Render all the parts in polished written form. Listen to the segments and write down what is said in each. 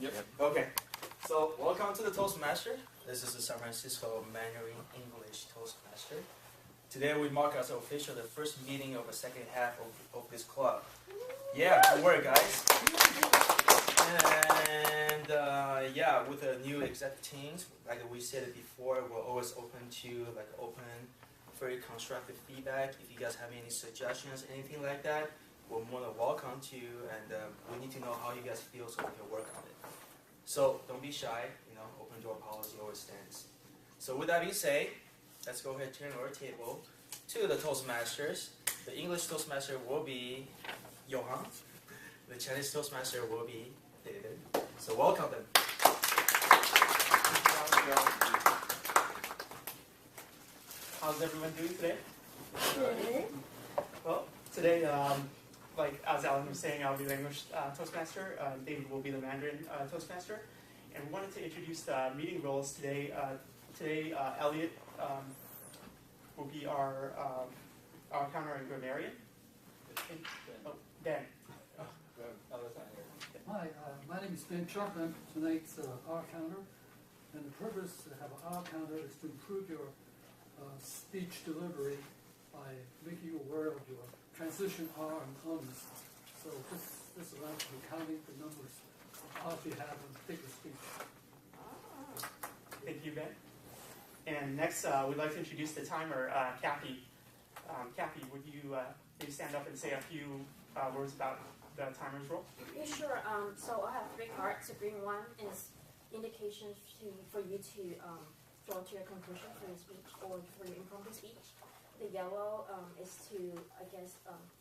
Yep. Okay. So welcome to the Toastmaster. This is the San Francisco Mandarin English Toastmaster. Today we mark as official the first meeting of the second half of this club. Yeah, good work, guys. And yeah, with the new exec teams, like we said it before, we're always open to very constructive feedback. If you guys have any suggestions, anything like that, we're more than welcome to, and we need to know how you guys feel so we can work on it. So don't be shy, open door policy always stands. So with that being said, let's go ahead and turn our table to the Toastmasters. The English Toastmaster will be Johan. The Chinese Toastmaster will be David. So welcome them. How's everyone doing today? Good. Well, today, as Alan was saying, I'll be the English Toastmaster. David will be the Mandarin Toastmaster. And we wanted to introduce the meeting roles today. Elliot will be our counter and grammarian. Oh, Ben. Hi, my name is Ben Chapman. Tonight's R counter, and the purpose to have an R counter is to improve your speech delivery by making you aware of your transition R and ums. So this allows you counting the numbers of you have in a particular speech. Thank you, Ben. And next, we'd like to introduce the timer, Kathy. Kathy, would you maybe stand up and say a few words about the timer's role? Yeah, sure. So I have 3 cards. The green one is indications for you to draw to your conclusion for your speech or for your impromptu speech. The yellow is to,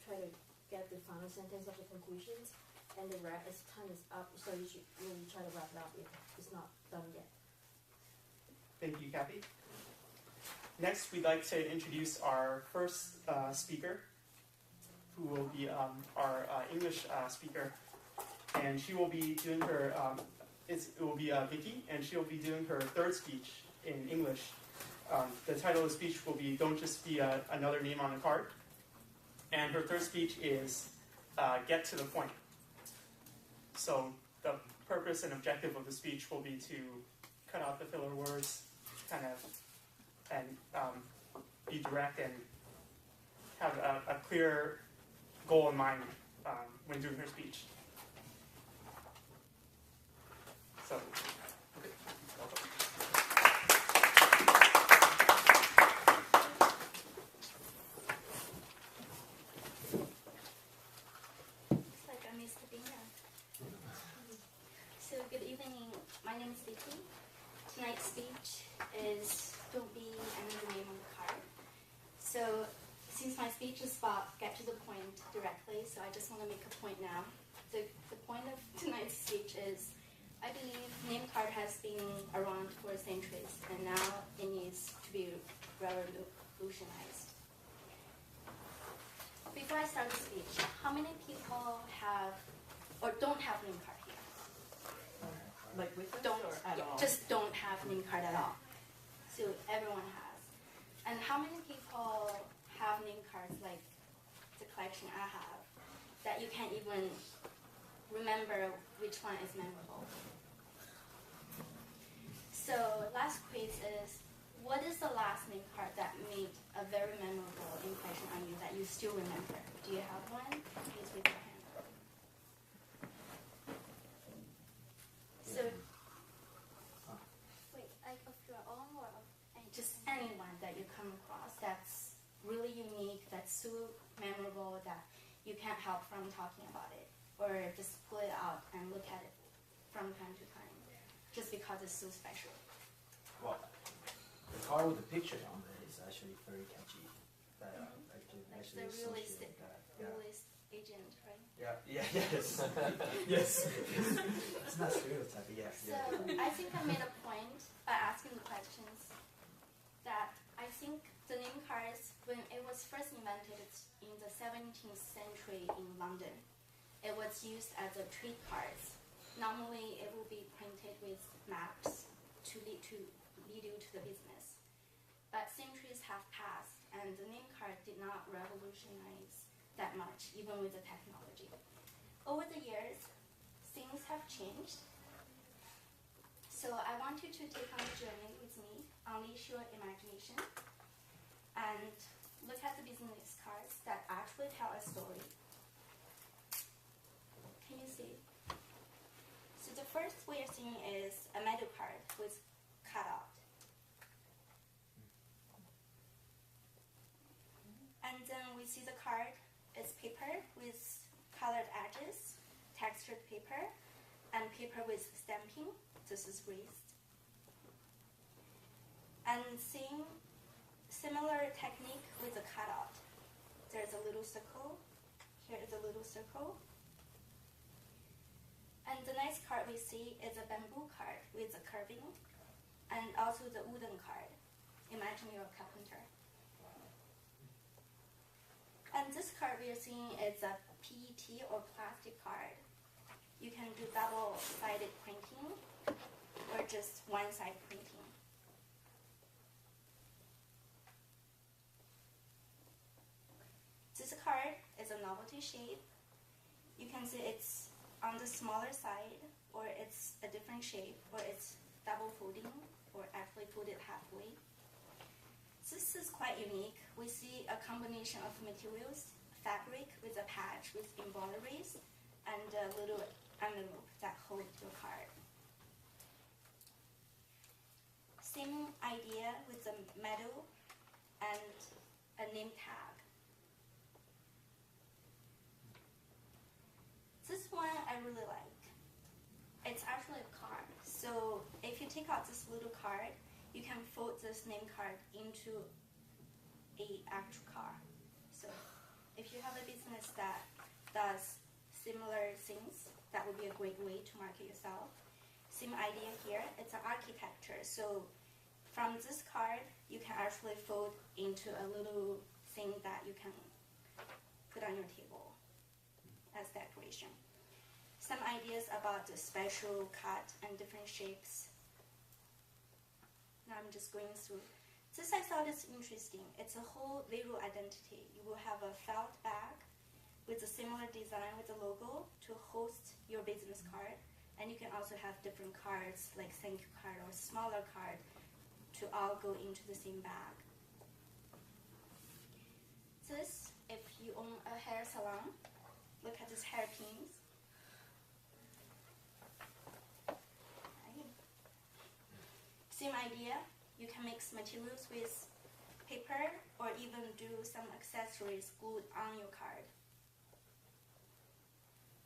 try to get the final sentence of the conclusions. And the red is time is up, so you should really try to wrap it up if it's not done yet. Thank you, Kathy. Next, we'd like to introduce our first speaker, who will be our English speaker. And she will be doing her, it will be Vicky, and she will be doing her 3rd speech in English. The title of the speech will be Don't Just Be Another Name on a Card. And her 3rd speech is Get to the Point. So the purpose and objective of the speech will be to cut out the filler words, and be direct and have a clear goal in mind when doing her speech. So, okay, welcome. Looks like I missed the dinner. So good evening. My name is Vicky. Tonight's speech is Don't Be Another Name on the Card. So since my speech is about get to the point directly, so I just want to make a point now. The point of tonight's speech is I believe name card has been around for centuries, and now it needs to be revolutionized. Before I start the speech, how many people have or don't have name card here? Like with us Don't, or at all? just don't have name card at all. So everyone has. And how many people have name cards like the collection I have that you can't even remember which one is memorable? So last quiz is, what is the last name card that made a very memorable impression on you that you still remember? Do you have one? Please raise your hand. So, wait, like of your own or just anyone that you come across that's really unique, that's so memorable that you can't help from talking about it, or just pull it out and look at it from time to time, just because it's so special. Well, the card with the picture on it is actually very catchy. That I can Like actually the associate that. realist agent, right? Yes. Yes. It's not stereotyping, yeah. So I think I made a point by asking the questions that I think the name cards, when it was first invented in the 17th century in London, it was used as a trade cards. Normally it will be printed with maps to lead you to the business. But centuries have passed and the name card did not revolutionize that much, even with the technology. Over the years, things have changed, want you to take on a journey with me, unleash your imagination, and look at the business cards that actually tell a story. Can you see? So the first we are seeing is a metal card with cutout. And then we see the card is paper with colored edges, textured paper, and paper with stamping. This is raised. And seeing similar technique with the cutout. There's a little circle. Here is a little circle. And the next card we see is a bamboo card with a curving, and also the wooden card. Imagine you're a carpenter. And this card we are seeing is a PET or plastic card. You can do double-sided printing or just one-side printing. This card is a novelty shape. You can see it's on the smaller side, or it's a different shape, or it's double folding, or actually folded halfway. This is quite unique. We see a combination of materials, fabric with a patch with embroideries, and a little envelope that holds your card. Same idea with the metal and a name tag. This one I really like. It's actually a card. So if you take out this little card, you can fold this name card into a actual card. So if you have a business that does similar things, that would be a great way to market yourself. Same idea here, it's an architecture. So from this card, you can actually fold into a little thing that you can put on your table as decoration. Some ideas about the special cut and different shapes. Now I'm just going through. This I thought is interesting. It's a whole visual identity. You will have a felt bag with a similar design with the logo to host your business card. And you can also have different cards like thank you card or smaller card to all go into the same bag. This, if you own a hair salon, look at these hairpins. Same idea, you can mix materials with paper or even do some accessories glued on your card.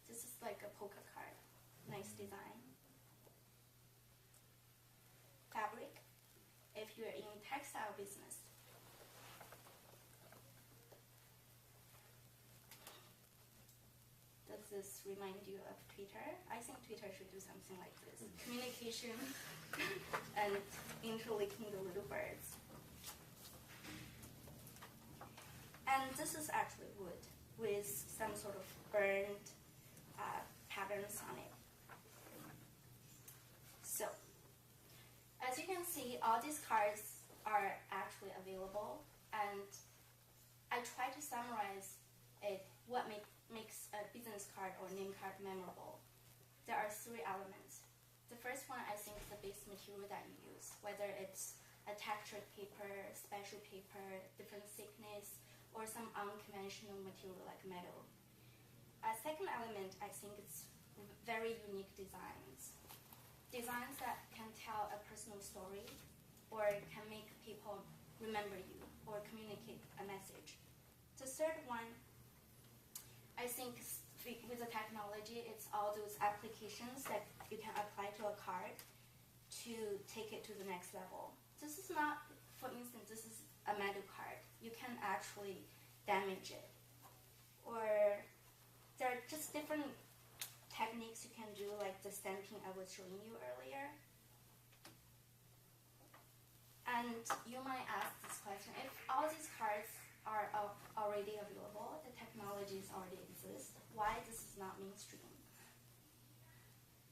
This is like a polka card, nice design. Fabric, if you're in textile business. Does this remind you of Twitter? I think Twitter should do something like this. Communication and interlinking the little birds. And this is actually wood with some sort of burned patterns on it. So, as you can see, all these cards are actually available, and I try to summarize it, what makes a business card or name card memorable. There are three elements. The first one, I think, is the base material that you use, whether it's a textured paper, special paper, different thickness, or some unconventional material like metal. A second element, I think, is very unique designs. Designs that can tell a personal story or can make people remember you or communicate a message. The third one, I think, with the technology, it's all those applications that you can apply to a card to take it to the next level. This is not, for instance, this is a metal card. You can actually damage it. Or there are just different techniques you can do, like the stamping I was showing you earlier. And you might ask this question, if all these cards are already available, the technologies already exist, why this is not mainstream?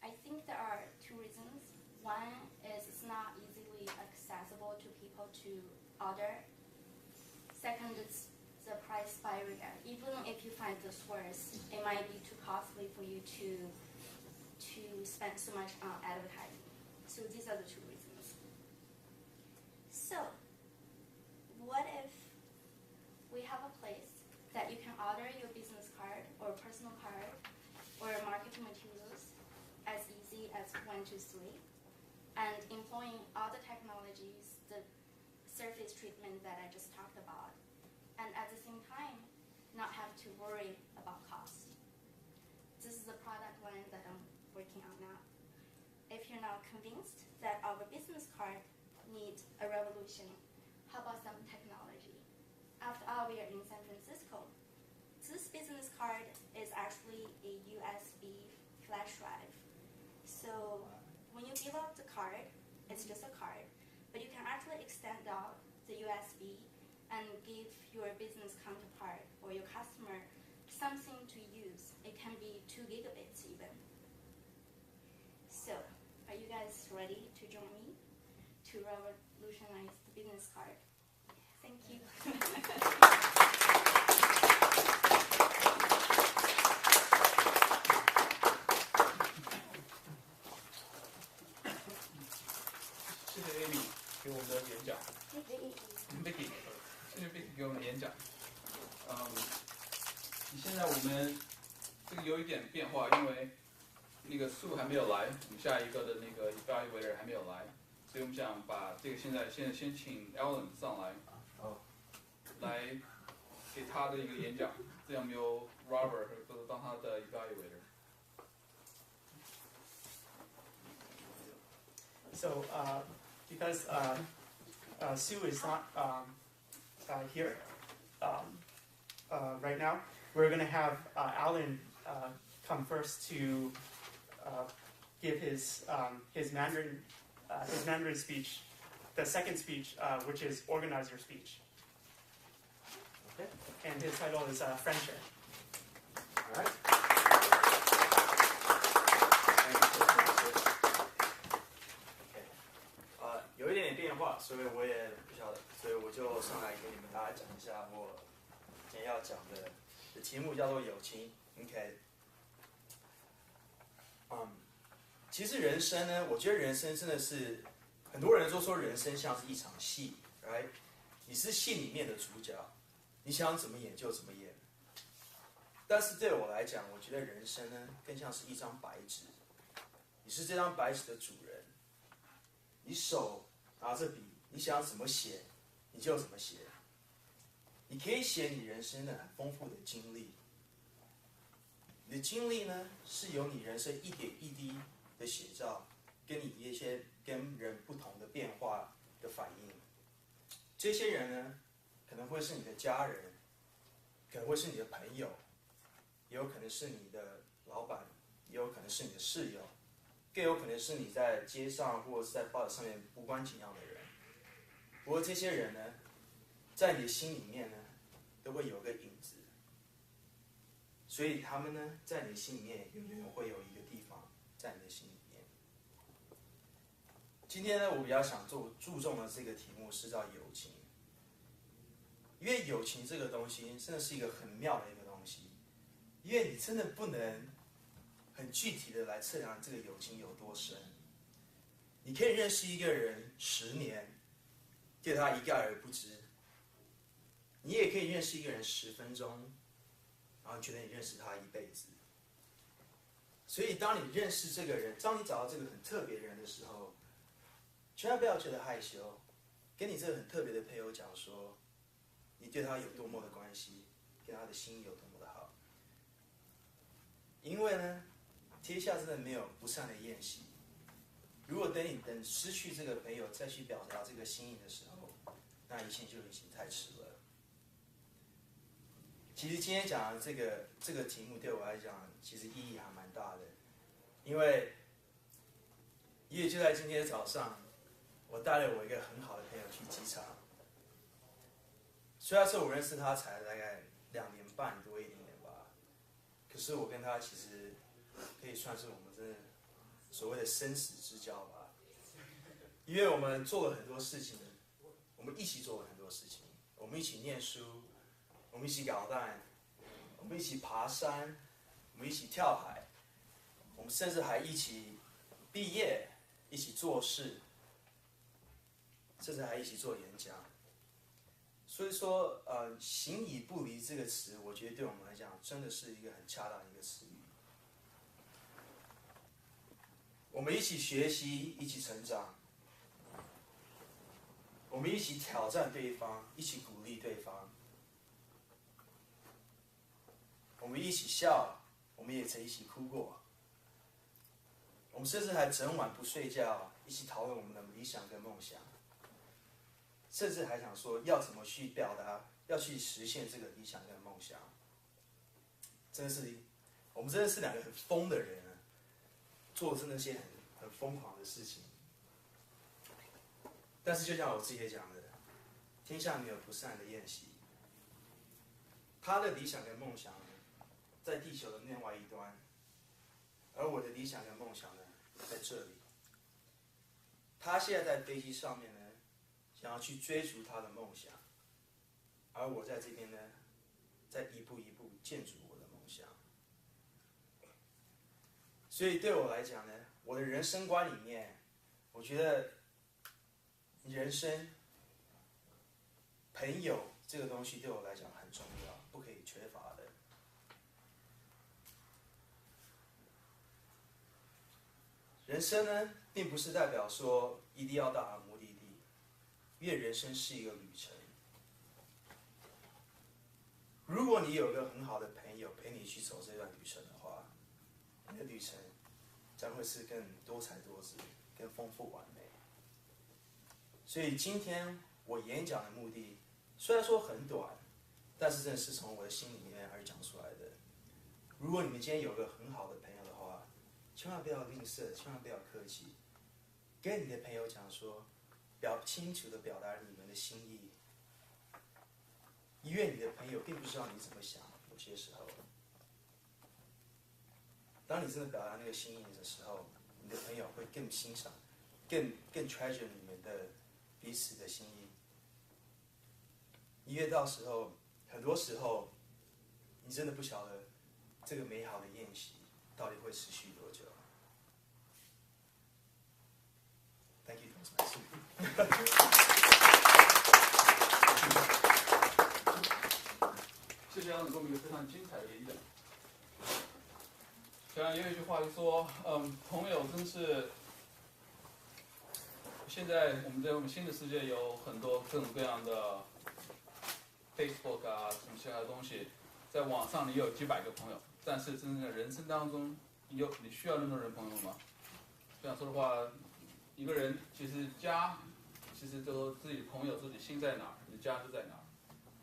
I think there are two reasons. One is it's not easily accessible to people to order. Second, it's the price barrier. Even if you find this worth, it might be too costly for you to spend so much on advertising. So these are the two reasons. So what if we have a place that you can order your business card or personal card or marketing materials as easy as 1, 2, 3, and employing all the technologies, the surface treatment that I just talked about, and at the same time, not have to worry about cost. This is the product line that I'm working on now. If you're now convinced that our business card needs a revolution, how about some technology? After all, we are in San Francisco. This business card is actually a USB flash drive. So when you give out the card, it's just a card, but you can actually extend out the USB and give your business counterpart or your customer something to use. It can be 2 gigabits even. So, are you guys ready to join me to revolutionize the business card? Thank you. 谢谢 Amy 给我们的演讲。Vicky， 谢谢 Vicky 给我们的演讲。现在我们这个有一点变化，因为那个Sue还没有来，我们下一个的那个 evaluator 还没有来，所以我们想把这个现在先请 Alan 上来，来给他的一个演讲，这样由 Robert 和当他的 evaluator。So, because Sue is not here right now, we're going to have Alan come first to give his Mandarin speech, the second speech, which is organizer speech. Okay. And his title is Friendship. All right. 有一点点变化，所以我也不晓得，所以我就上来给你们大家讲一下我今天要讲的题目叫做友情。OK， 其实人生呢，我觉得人生真的是很多人都说人生像是一场戏 ，right？ 你是戏里面的主角，你想怎么演就怎么演。但是对我来讲，我觉得人生呢更像是一张白纸，你是这张白纸的主人，你手拿着笔，你想怎么写，你就怎么写。你可以写你人生的很丰富的经历，你的经历呢是由你人生一点一滴的写照，跟你一些跟人不同的变化的反应。这些人呢，可能会是你的家人，可能会是你的朋友，也有可能是你的老板，也有可能是你的室友，更有可能是你在街上或者是在报纸上面无关紧要的人。不过这些人呢，在你的心里面呢，都会有个影子，所以他们呢，在你的心里面永远会有一个地方在你的心里面。今天呢，我比较想注重的这个题目是叫友情，因为友情这个东西真的是一个很妙的一个东西，因为你真的不能很具体的来测量这个友情有多深。你可以认识一个人10年，对他一概而不知；你也可以认识一个人10分钟，然后觉得你认识他一辈子。所以，当你认识这个人，当你找到这个很特别的人的时候，千万不要觉得害羞，跟你这个很特别的配偶讲说，你对他有多么的关系，跟他的心有多么的好。因为呢，天下真的没有不散的宴席。如果等失去这个朋友再去表达这个心意的时候，那一切就已经太迟了。其实今天讲的这个题目对我来讲，其实意义还蛮大的，因为就在今天早上，我带了我一个很好的朋友去机场。虽然说我认识他才大概2年半多一点点吧，可是我跟他其实可以算是我们真的所谓的生死之交吧，因为我们做了很多事情，我们一起做了很多事情，我们一起念书，我们一起搞蛋，我们一起爬山，我们一起跳海，我们甚至还一起毕业，一起起做事，甚至还一起做演讲。所以说，形影不离这个词，我觉得对我们来讲，真的是一个很恰当的一个词语。我们一起学习，一起成长，我们一起挑战对方，一起鼓励对方，我们一起笑，我们也曾一起哭过，我们甚至还整晚不睡觉，一起讨论我们的理想跟梦想。甚至还想说要怎么去表达，要去实现这个理想跟梦想。我们真的是两个很疯的人，做真的些很疯狂的事情。但是就像我之前讲的，天下没有不散的宴席。他的理想跟梦想呢，在地球的另外一端，而我的理想跟梦想呢，在这里。他现在在飞机上面呢，想要去追逐他的梦想，而我在这边呢，在一步一步建筑我的梦想。所以对我来讲呢，我的人生观里面，我觉得人生、朋友这个东西对我来讲很重要，不可以缺乏的。人生呢，并不是代表说一定要到达目的地。因为人生是一个旅程，如果你有一个很好的朋友陪你去走这段旅程的话，你的旅程将会是更多彩多姿、更丰富完美。所以今天我演讲的目的，虽然说很短，但是真的是从我的心里面而讲出来的。如果你们今天有个很好的朋友的话，千万不要吝啬，千万不要客气，跟你的朋友讲说。清楚地表达你们的心意，因为你的朋友并不知道你怎么想，有些时候，当你真的表达那个心意的时候，你的朋友会更欣赏、更 treasure 你们的彼此的心意，因为到时候，很多时候，你真的不晓得这个美好的宴席到底会持续多久。Thank you, Thomas. 谢谢杨总给我们一个非常精彩的演讲。像有一句话就说，朋友真是，现在我们在我们新的世界有很多各种各样的 Facebook 啊，什么其他的东西，在网上你有几百个朋友，但是真正的人生当中，你需要那么多人朋友吗？这样说的话。一个人其实都自己的朋友，自己心在哪儿，你的家就在哪儿。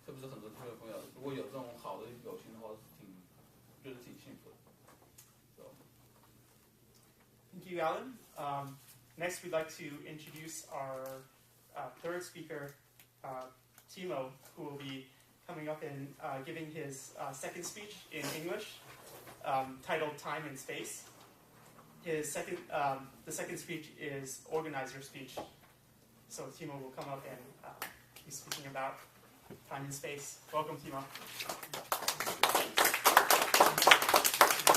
特别是很多特别朋友，如果有这种好的友情的话，觉得挺幸福的。So. Thank you, Alan. Next, we'd like to introduce our third speaker, Timo, who will be coming up and giving his second speech in English, titled "Time and Space." The second speech is organizer speech. So Timo will come up and be speaking about time and space. Welcome, Timo.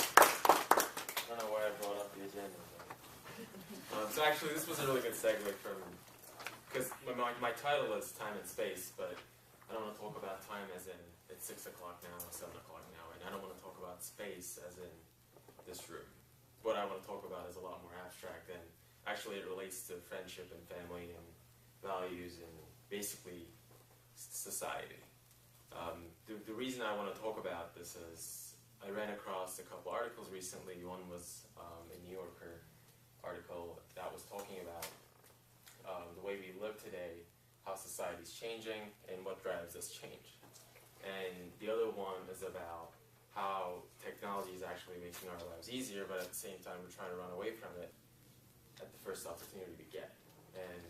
I don't know why I brought up the agenda. So actually, this was a really good segue from, because my title is Time and Space, but I don't want to talk about time as in it's 6 o'clock now or 7 o'clock now, and I don't want to talk about space as in this room. What I want to talk about is a lot more abstract, and actually it relates to friendship and family and values and basically society. The reason I want to talk about this is I ran across a couple articles recently. One was a New Yorker article that was talking about the way we live today, how society is changing, and what drives this change. And the other one is about how technology is actually making our lives easier, but at the same time we're trying to run away from it at the first opportunity we get. And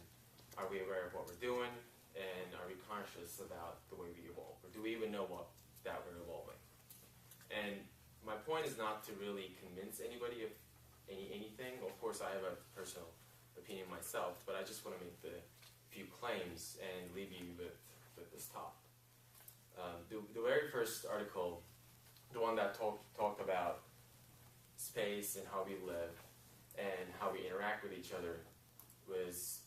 are we aware of what we're doing? And are we conscious about the way we evolve? Or do we even know that we're evolving? And my point is not to really convince anybody of anything. Of course, I have a personal opinion myself, but I just want to make the few claims and leave you with this thought. The very first article, the one that talked about space and how we live and how we interact with each other, was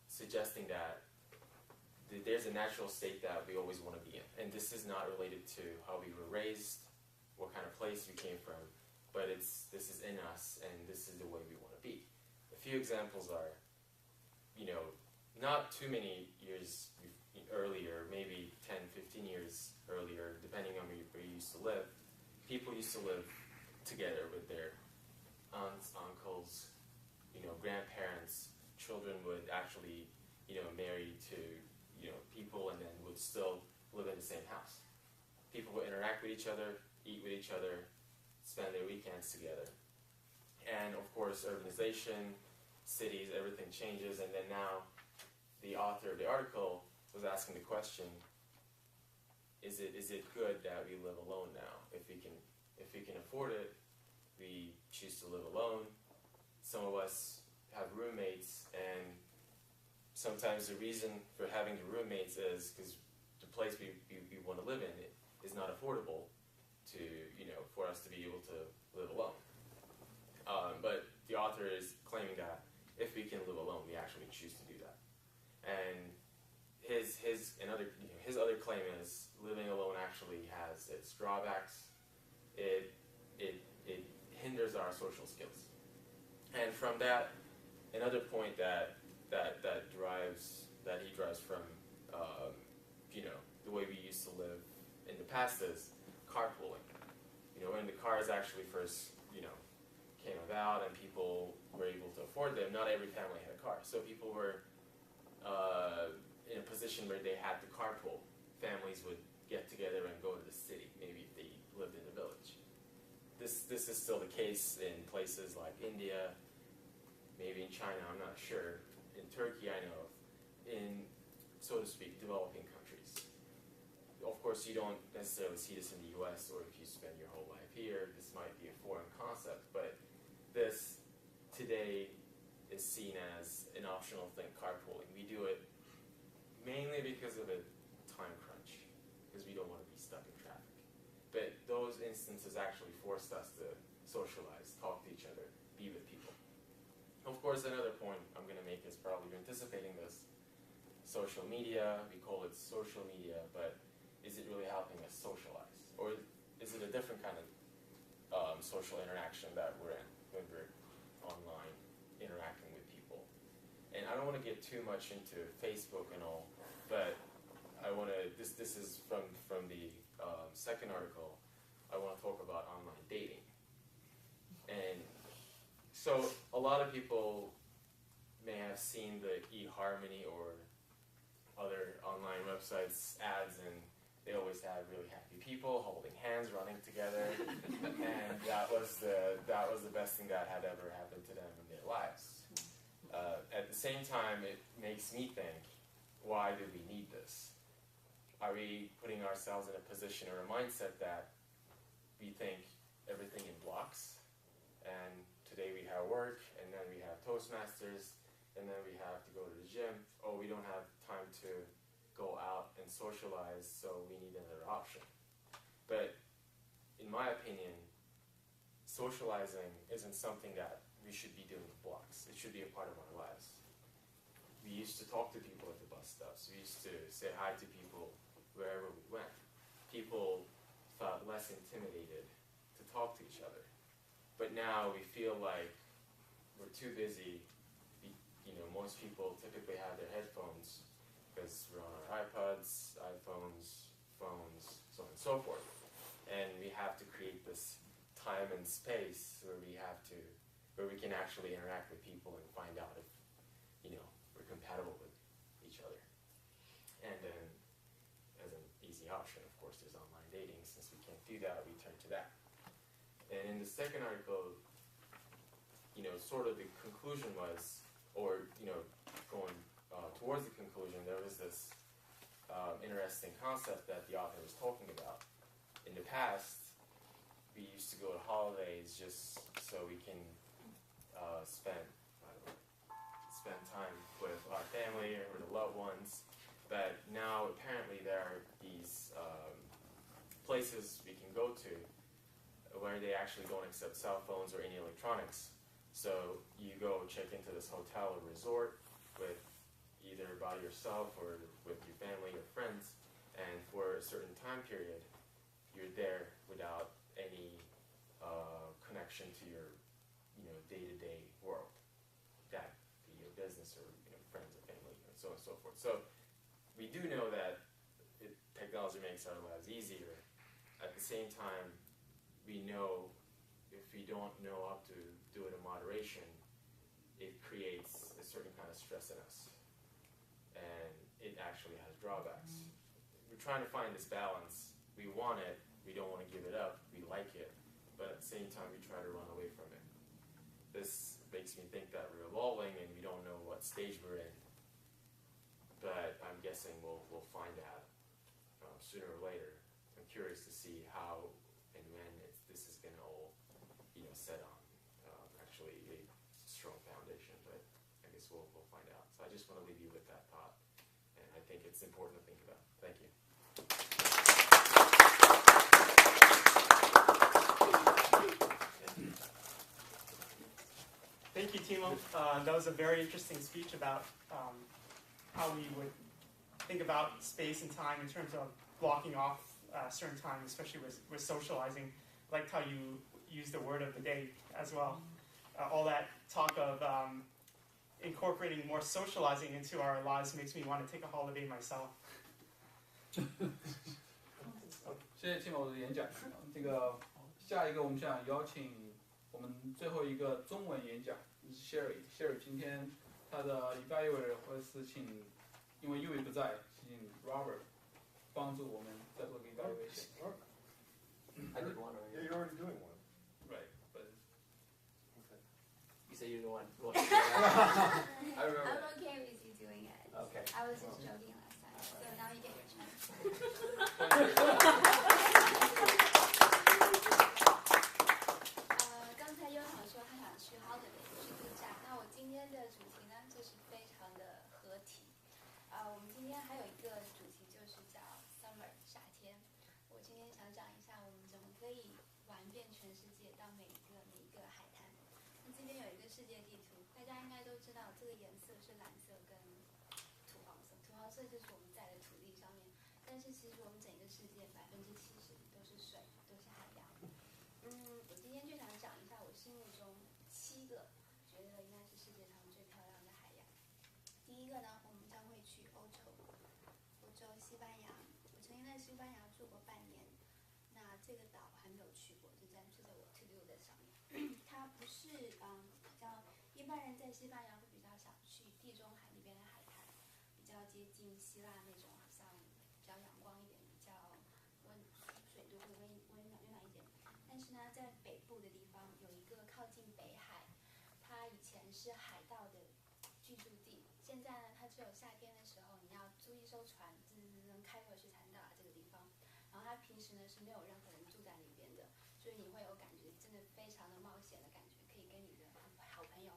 suggesting that there's a natural state that we always want to be in. And this is not related to how we were raised, what kind of place we came from, but this is in us, and this is the way we want to be. A few examples are, not too many years earlier, maybe 10, 15 years earlier, depending on where you used to live, people used to live together with their aunts, uncles, grandparents. Children would actually, marry to, people, and then would still live in the same house. People would interact with each other, eat with each other, spend their weekends together. And of course, urbanization, cities, everything changes, and then now the author of the article was asking the question, is it good that we live alone now? If we can afford it, we choose to live alone. Some of us have roommates, and sometimes the reason for having the roommates is because the place we want to live in is not affordable to, for us to be able to live alone. But the author is claiming that if we can live alone, we actually choose to do that. And his other claim is living alone actually has its drawbacks. It hinders our social skills. And from that, another point that he drives from the way we used to live in the past is carpooling. When the cars actually first came about and people were able to afford them, not every family had a car. So people were in a position where they had to carpool. Families would get together and go to the city, maybe if they lived in the village. This is still the case in places like India, maybe in China, I'm not sure. In Turkey, I know of. In, so to speak, developing countries. Of course, you don't necessarily see this in the US, or if you spend your whole life here, this might be a foreign concept, but this today is seen as an optional thing, carpooling. We do it mainly because of a time crunch, because we don't want to be stuck in traffic. But those instances actually forced us to socialize, talk to each other, be with people. Of course, another point I'm going to make is probably you're anticipating this. Social media, we call it social media, but is it really helping us socialize? Or is it a different kind of social interaction that we're in when we're online interacting with people? And I don't want to get too much into Facebook and all, but I want to, this is from the second article, I want to talk about online dating. And so a lot of people may have seen the eHarmony or other online websites ads, and they always have really happy people holding hands, running together, and that was the best thing that had ever happened to them in their lives. At the same time, it makes me think, why do we need this? Are we putting ourselves in a position or a mindset that we think everything in blocks, and today we have work, and then we have Toastmasters, and then we have to go to the gym. Oh, we don't have time to go out and socialize, so we need another option. But in my opinion, socializing isn't something that we should be doing with blocks. It should be a part of our lives. We used to talk to people at the bus stops. We used to say hi to people wherever we went. People felt less intimidated to talk to each other. But now we feel like we're too busy. Most people typically have their headphones because we're on our iPods, iPhones, phones, so on and so forth. And we have to create this time and space where we can actually interact with people and find out if, we're compatible with each other. And then, as an easy option, of course, there's online dating. Since we can't do that, we turn to that. And in the second article, sort of the conclusion was, or going towards the conclusion, there was this interesting concept that the author was talking about. In the past, we used to go to holidays just so we can spend time with our family or the loved ones. But now apparently there are these places we can go to where they actually don't accept cell phones or any electronics. So you go check into this hotel or resort with either by yourself or with your family or friends, and for a certain time period, you're there without any connection to your day-to-day world, that be your business or friends or family and so on and so forth. So we do know that technology makes our lives easier. At the same time, we know if we don't know how to do it in moderation, it creates a certain kind of stress in us, and it actually has drawbacks. We're trying to find this balance. We want it, we don't want to give it up, we like it, but at the same time we try to run away from it. This makes me think that we're evolving and we don't know what stage we're in, but I'm guessing we'll find out sooner or later. I'm curious to see how and when this is going to all set on actually a strong foundation, but I guess we'll find out. So I just want to leave you with that thought, and I think it's important to think about. Thank you. Thank you, Timo. That was a very interesting speech about how we would think about space and time in terms of blocking off certain time, especially with socializing. I liked how you used the word of the day as well. All that talk of incorporating more socializing into our lives makes me want to take a holiday myself. 谢谢 Tim 的演讲。这个下一个我们想邀请我们最后一个中文演讲是 Sherry。Sherry 今天他的 evaluator 会是请，因为 Yui 不在，请 Robert 帮助我们再做个 evaluation。 I did one already. Yeah, you're already doing one. Right, but You said you didn't want. I remember. I'm okay with you doing it. Okay. I was just joking last time, so now you get your chance. 刚才优想说他想去 holiday 去度假，那我今天的主题呢就是非常的合体。我们今天还有一个主题就是叫 summer 夏天。我今天想讲一下我们怎么可以玩遍全世界，到每一个海滩。那这边有一个世界地图，大家应该都知道这个颜色是蓝色跟土黄色，土黄色就是我们在的土地上面，但是其实我们整个世界70%都是水，都是海洋。我今天就想讲一下我心目中7个觉得应该是世界上最漂亮的海洋。第一个呢，我们将会去欧洲西班牙。我曾经在西班牙住过半年，那这个岛还没有去过，就暂时在我 to do list 上面。它不是比较一般人在西班牙会比较想去地中海那边的海滩，比较接近希腊那种，好像比较阳光一点，比较水都会温暖一点。但是呢，在北部的地方有一个靠近北海，它以前是海盗的居住地，现在呢，它只有夏天的时候你要租一艘船，开过去才能到达这个地方。然后它平时呢是没有任何人住在里边的，所以你会有感觉真的非常的冒险的感觉，可以跟你的好朋友，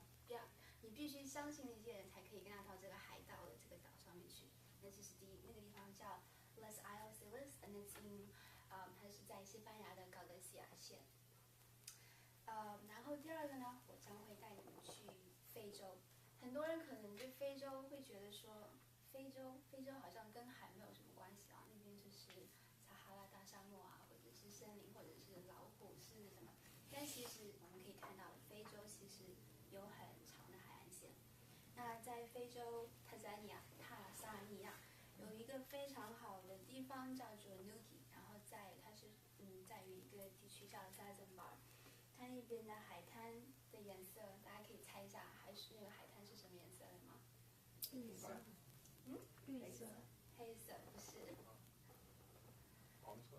你必须相信那些人才可以跟他到这个海盗的这个岛上面去。那这是第一，那个地方叫 Les Isles，and it's in，它是在西班牙的高德西亚县。然后第二个呢，我将会带你们去非洲。很多人可能对非洲会觉得说，非洲好像跟海没有什么关系啊，那边就是撒哈拉大沙漠啊，或者是森林，或者是老虎、狮子什么。但其实我们可以看到，非洲其实有很长的海岸线。那在非洲塔萨尼亚有一个非常好的地方叫做 Nuki， 然后它是在于一个地区叫 Zanzibar， 它那边的海滩的颜色，大家可以猜一下，那个海滩是什么颜色的吗？绿色。绿色。黑色不是。黄色。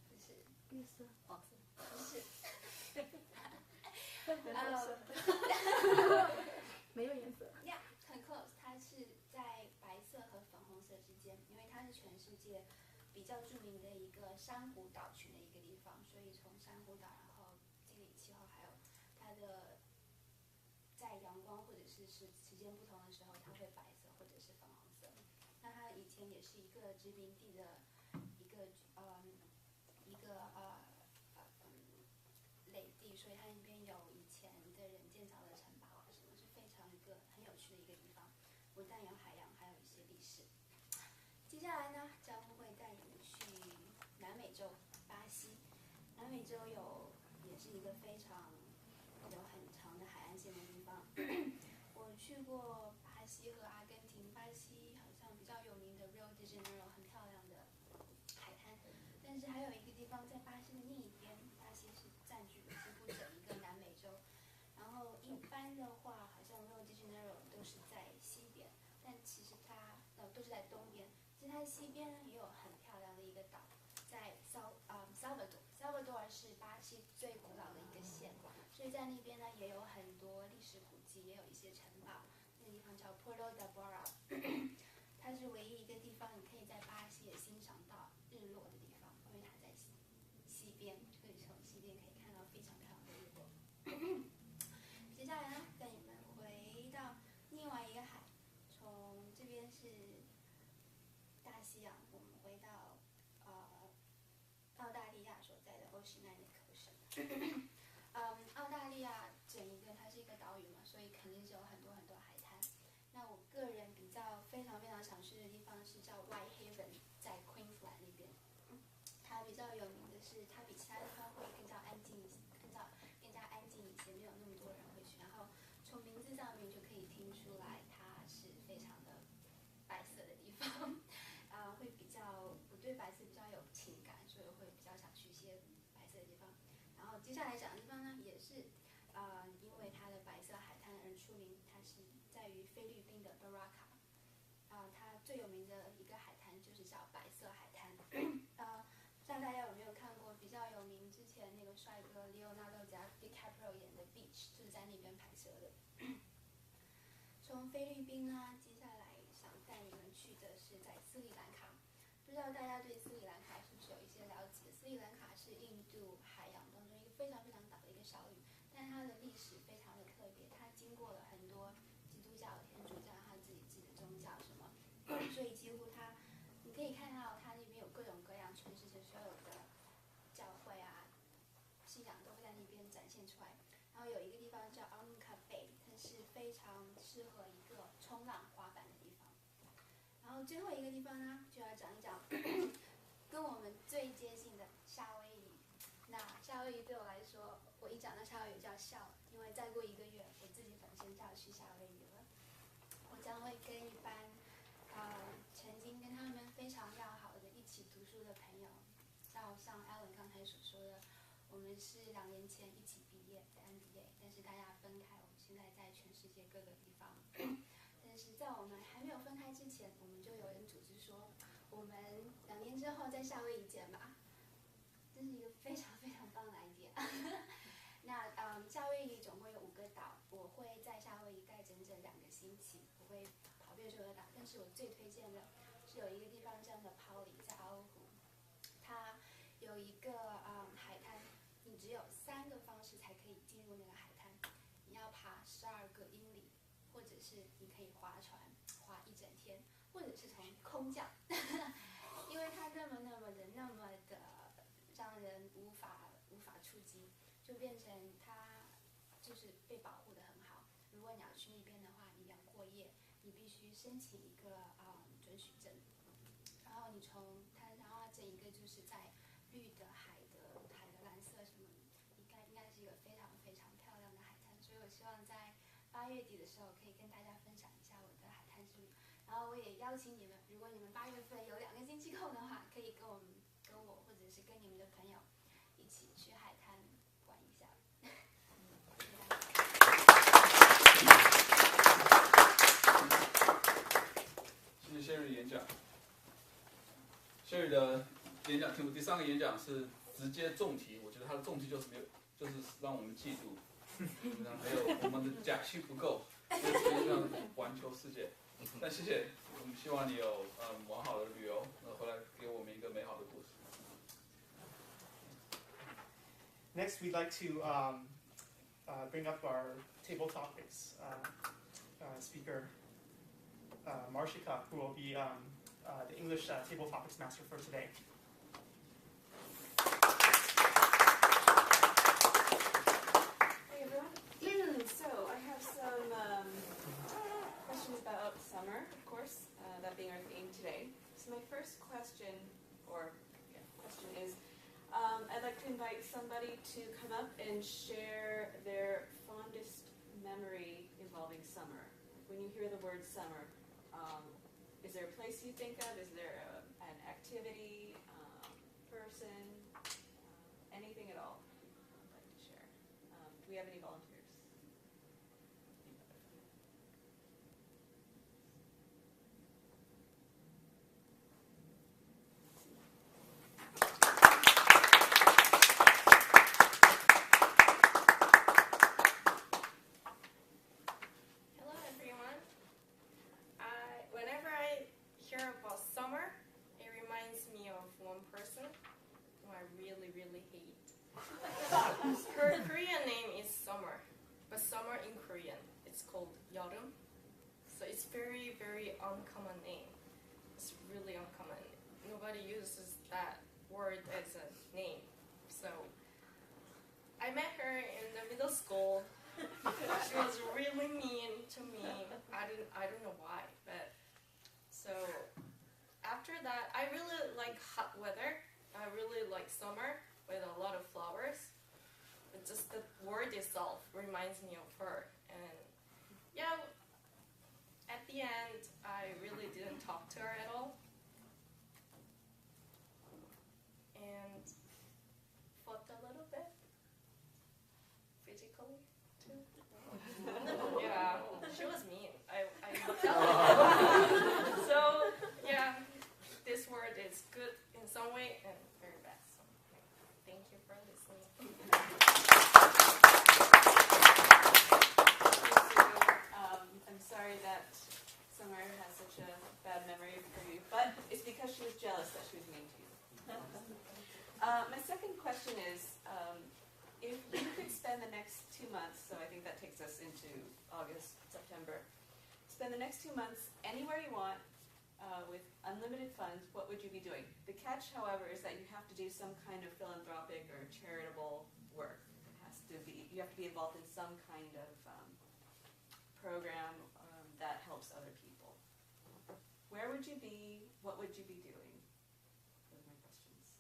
不是。绿色。黄色。不是。没有颜色。Yeah， 很 close， 它是在白色和粉红色之间，因为它是全世界比较著名的一个珊瑚岛群的一个地方，所以从珊瑚岛，然后这里气候还有它的在阳光或者是时间不同的时候，它会白色或者是粉红色。那它以前也是一个殖民地的一个垒地，所以它那边有以前的人建造的不但有海洋，还有一些历史。接下来呢，将会带你们去南美洲，巴西。南美洲也是一个非常有很长的海岸线的地方。我去过巴西和阿根廷，巴西好像比较有名的 Rio de Janeiro 很漂亮的海滩，但是还有一个地方在巴西的另一边，巴西是占据了几乎整一个南美洲。然后一般的话，好像 Rio de Janeiro 都是在西边，但其实它都是在东边。其实它西边呢也有很漂亮的一个岛，在Salvador 是巴西最古老的一个县，所以在那边呢也有很多历史古迹，也有一些城堡。那个地方叫 Puerto de Bora， 它是唯一一个地方你可以在巴西也欣赏到日落的地方，因为它在西边，可以从西边可以看到非常漂亮的日落。接下来呢，带你们回到另外一个海，从这边是大西洋，我们回到澳大利亚所在的 Oceanic Ocean。澳大利亚整一个它是一个岛屿嘛，所以肯定是有很多很多海滩。那我个人比较非常非常想去的地方是叫 Whitehaven， 在 Queensland 那边。它比较有名的是，它比其他地方会更加安静一些，更加安静一些，没有那么多人会去。然后从名字上面就可以听出来，它是非常的白色的地方。会比较我对白色比较有情感，所以我会比较想去一些白色的地方。然后接下来讲的地方呢，也是因为它的白色海滩而出名，它是在于菲律宾的 Baraka。它最有名的一个海滩就是叫白色海滩。不知道大家有没有看过比较有名之前那个帅哥 Leonardo DiCaprio 演的 Beach， 就是在那边拍摄的。从菲律宾呢，接下来想带你们去的是在斯里兰卡。不知道大家对斯里兰卡是不是有一些了解？斯里兰卡是印度海洋当中一个非常非常岛的一个小屿，但它的历史非常的特别，它经过了很多基督教、天主教它自己的宗教什么，所以几乎你可以看到它那边有各种各样全世界所有的教会啊、信仰都会在那边展现出来。然后有一个地方叫 Anuka Bay， 它是非常适合一个冲浪滑板的地方。然后最后一个地方呢，就要讲一讲跟我们最接近的夏威夷。那夏威夷对我来说，我一讲到夏威夷就要笑了，因为再过1个月，我自己本身就要去夏威夷了。我将会跟一班曾经跟他们非常要好的一起读书的朋友，像 Alan 刚才所说的，我们是2年前一起毕业的 MBA， 但是大家分开，我们现在在全世界各个地方。但是在我们还没有分开之前，我们就有人组织说，我们2年之后在夏威夷见吧。这是一个非常非常棒的 idea。那夏威夷总共有5个岛，我会在夏威夷待整整2个星期，我会跑遍所有的岛。但是我最推荐的是有一个地方叫 Napali， 在奥湖，它有一个海滩，你只有3个方式才可以进入那个海滩。你要爬12个英里，或者是你可以划船划1整天，或者是从空降。因为它那么的让人无法触及，就变成它就是被保护得很好。如果你要去那边的话，你要过夜，你必须申请一个准许证。然后然后整一个就是在绿的海的蓝色什么，应该是一个非常非常漂亮的海滩。所以我希望在8月底的时候可以跟大家分享一下我的海滩之旅。然后我也邀请你们，如果你们8月份有2个星期空的话，可以跟我或者是跟你们的朋友一起去海滩玩一下。谢谢 Sherry 演讲。Sherry 的演讲题目第3个演讲是直接重题，我觉得他的重题就是让我们记住，没有我们的假期不够，实际上环球世界。但谢谢，我们希望你有完好的旅游，回来给我们一个美好的故事。Next, we'd like to bring up our table topics speaker, Marshika, who will be the English table topics master for today. Hey everyone. So I have some questions about summer being our theme today. So my first question, is, I'd like to invite somebody to come up and share their fondest memory involving summer. When you hear the word summer, is there a place you think of? Is there an activity, person, anything at all you'd like to share? Do we have any volunteers? Hello everyone. Whenever I hear about summer, it reminds me of one person who I really, really hate. Her Korean name is Summer, but summer in Korean, it's called 여름. So it's very, very uncommon name. It's really uncommon. Nobody uses that word as a name. So I met her in the middle school. She was really mean to me. I don't know why, but so after that, I really like hot weather. I really like summer with a lot of flowers. But just the word itself reminds me of her. And yeah, at the end, I really didn't talk to her at all. And fought a little bit, physically too. Yeah, she was mean. I so yeah, this word is good in some way and very bad. So thank you for listening. I'm sorry that Summer has such a bad memory for you, but it's because she was jealous that she was mean to you. My second question is, if you could spend the next 2 months, so I think that takes us into August, September, spend the next 2 months anywhere you want with unlimited funds, what would you be doing? The catch, however, is that you have to do some kind of philanthropic or charitable work. It has to be, you have to be involved in some kind of program that helps other people. Where would you be? What would you be doing? Those are my questions.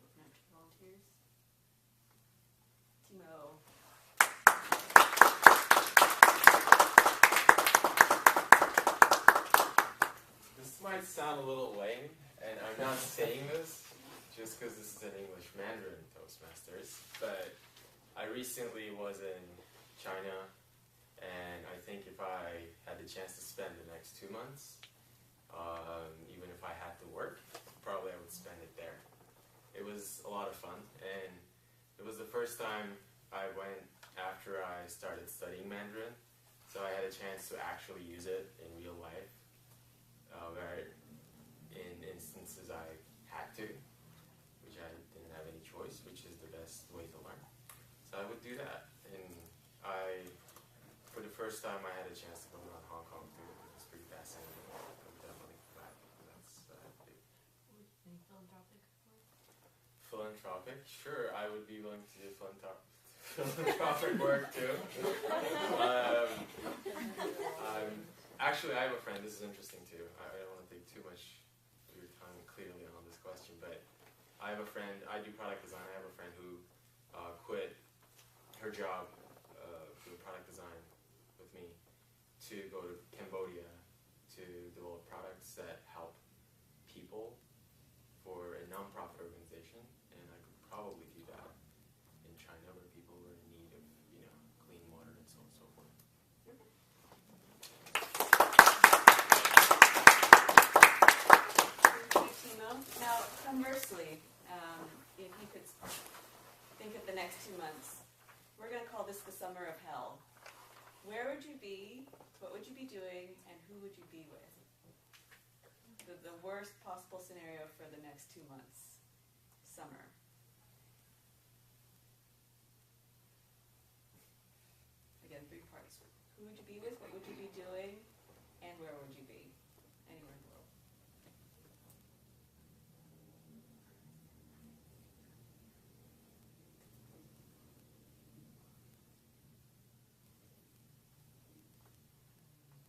Open up to volunteers. Timo. This might sound a little lame, and I'm not saying this just because this is an English Mandarin Toastmasters, but I recently was in China, and I think if I had the chance to spend the next 2 months, even if I had to work, probably I would spend it there. It was a lot of fun, and it was the first time I went after I started studying Mandarin, so I had a chance to actually use it in real life, where in instances I had to, which I didn't have any choice, which is the best way to learn. So I would do that, and for the first time I had a chance to go around Hong Kong too. It was pretty fascinating. I would definitely go back. That's big. Any philanthropic work? Philanthropic? Sure, I would be willing to do philanthropic work too. Actually, I have a friend. This is interesting too. I don't want to take too much of your time clearly on this question, but I have a friend. I do product design. I have a friend who quit her job doing product design with me to go to Cambodia to develop products that help people for a non-profit organization, and I could probably do that in China where people were in need of, clean water and so on and so forth. Now, conversely, if you could think of the next 2 months, we're going to call this the summer of hell. Where would you be? What would you be doing? And who would you be with? The worst possible scenario for the next 2 months. Summer. Again, 3 parts. Who would you be with? What would you be doing? And where would you be? Anywhere in the world.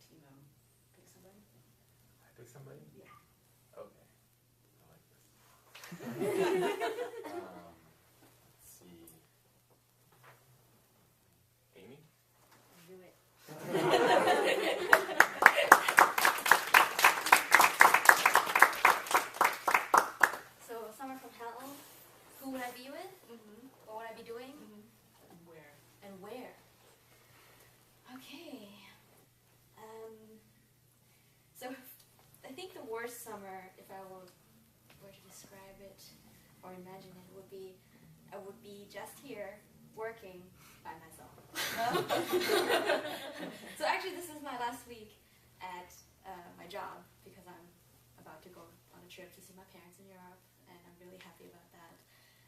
Timo, pick somebody. Pick somebody? Yeah. Okay. I like this. Let's see. Amy? Do it. So, Summer from Hell, who would I be with? Mm-hmm. What would I be doing? Where? And where? Okay. So, I think the worst summer, if I were to describe it or imagine it, would be I would be just here working by myself. So actually, this is my last week at my job because I'm about to go on a trip to see my parents in Europe, and I'm really happy about that.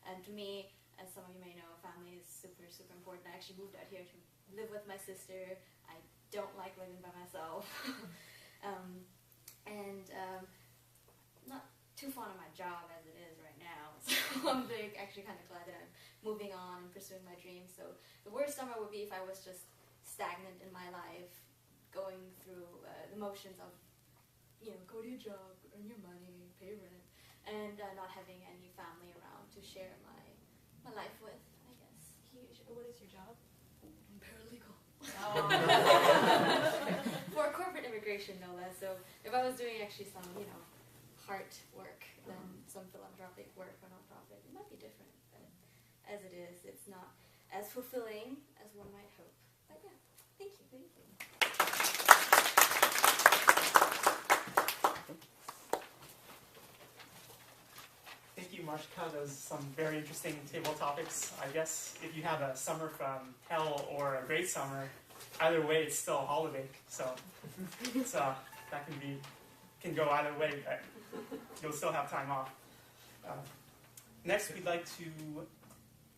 And to me, as some of you may know, family is super, super important. I actually moved out here to live with my sister. I don't like living by myself. Not too fond of my job as it is right now. So I'm actually kind of glad that I'm moving on and pursuing my dreams. So the worst summer would be if I was just stagnant in my life, going through the motions of, go to your job, earn your money, pay rent, and not having any family around to share my life with, I guess. What is your job? Paralegal. Oh. For corporate immigration, no less. So if I was doing actually some, heart work than some philanthropic work for nonprofit, it might be different. But as it is, it's not as fulfilling as one might hope. But yeah, thank you. Thank you. Thank you, Marshika. Those are some very interesting table topics. I guess if you have a summer from hell or a great summer, either way, it's still a holiday. So that can go either way, but you'll still have time off. Next, we'd like to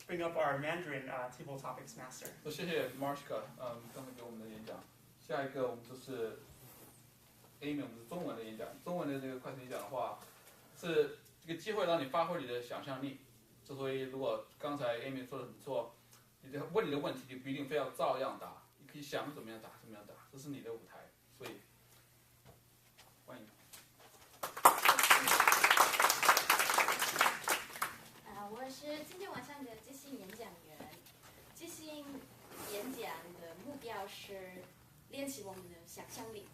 bring up our Mandarin table topics master. 谢谢 Marshka， 刚才给我们的演讲。下一个我们就是 Amy， 我们是中文的演讲。中文的这个快速演讲的话，是这个机会让你发挥你的想象力。之所以如果刚才 Amy 说的很不错，问你的问题你不一定非要照样答，你可以想怎么样答怎么样答，这是你的舞台。所以欢迎。我是今天晚上的即兴演讲员。即兴演讲的目标是练习我们的想象力。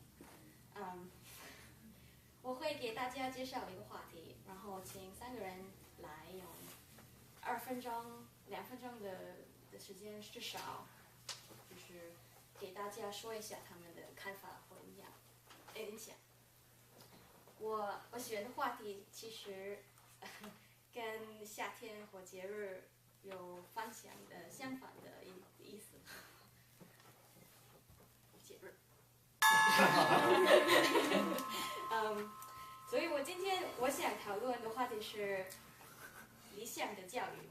我会给大家介绍一个话题，然后请3个人来用2分钟、2分钟的时间至少，就是给大家说一下他们的看法或影响。我选的话题其实跟夏天或节日有相反的意思。节日。所以今天我想讨论的话题是理想的教育。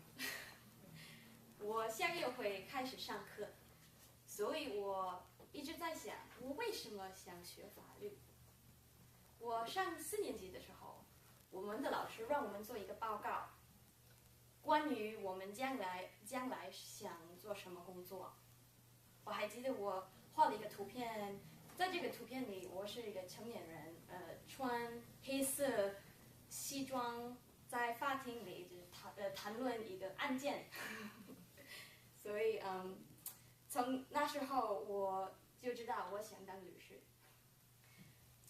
我下个月会开始上课，所以我一直在想，我为什么想学法律？我上4年级的时候，我们的老师让我们做一个报告，关于我们将来想做什么工作。我还记得我画了一个图片，在这个图片里，我是一个成年人，穿黑色西装，在法庭里谈论一个案件。所以从那时候我就知道我想当律师。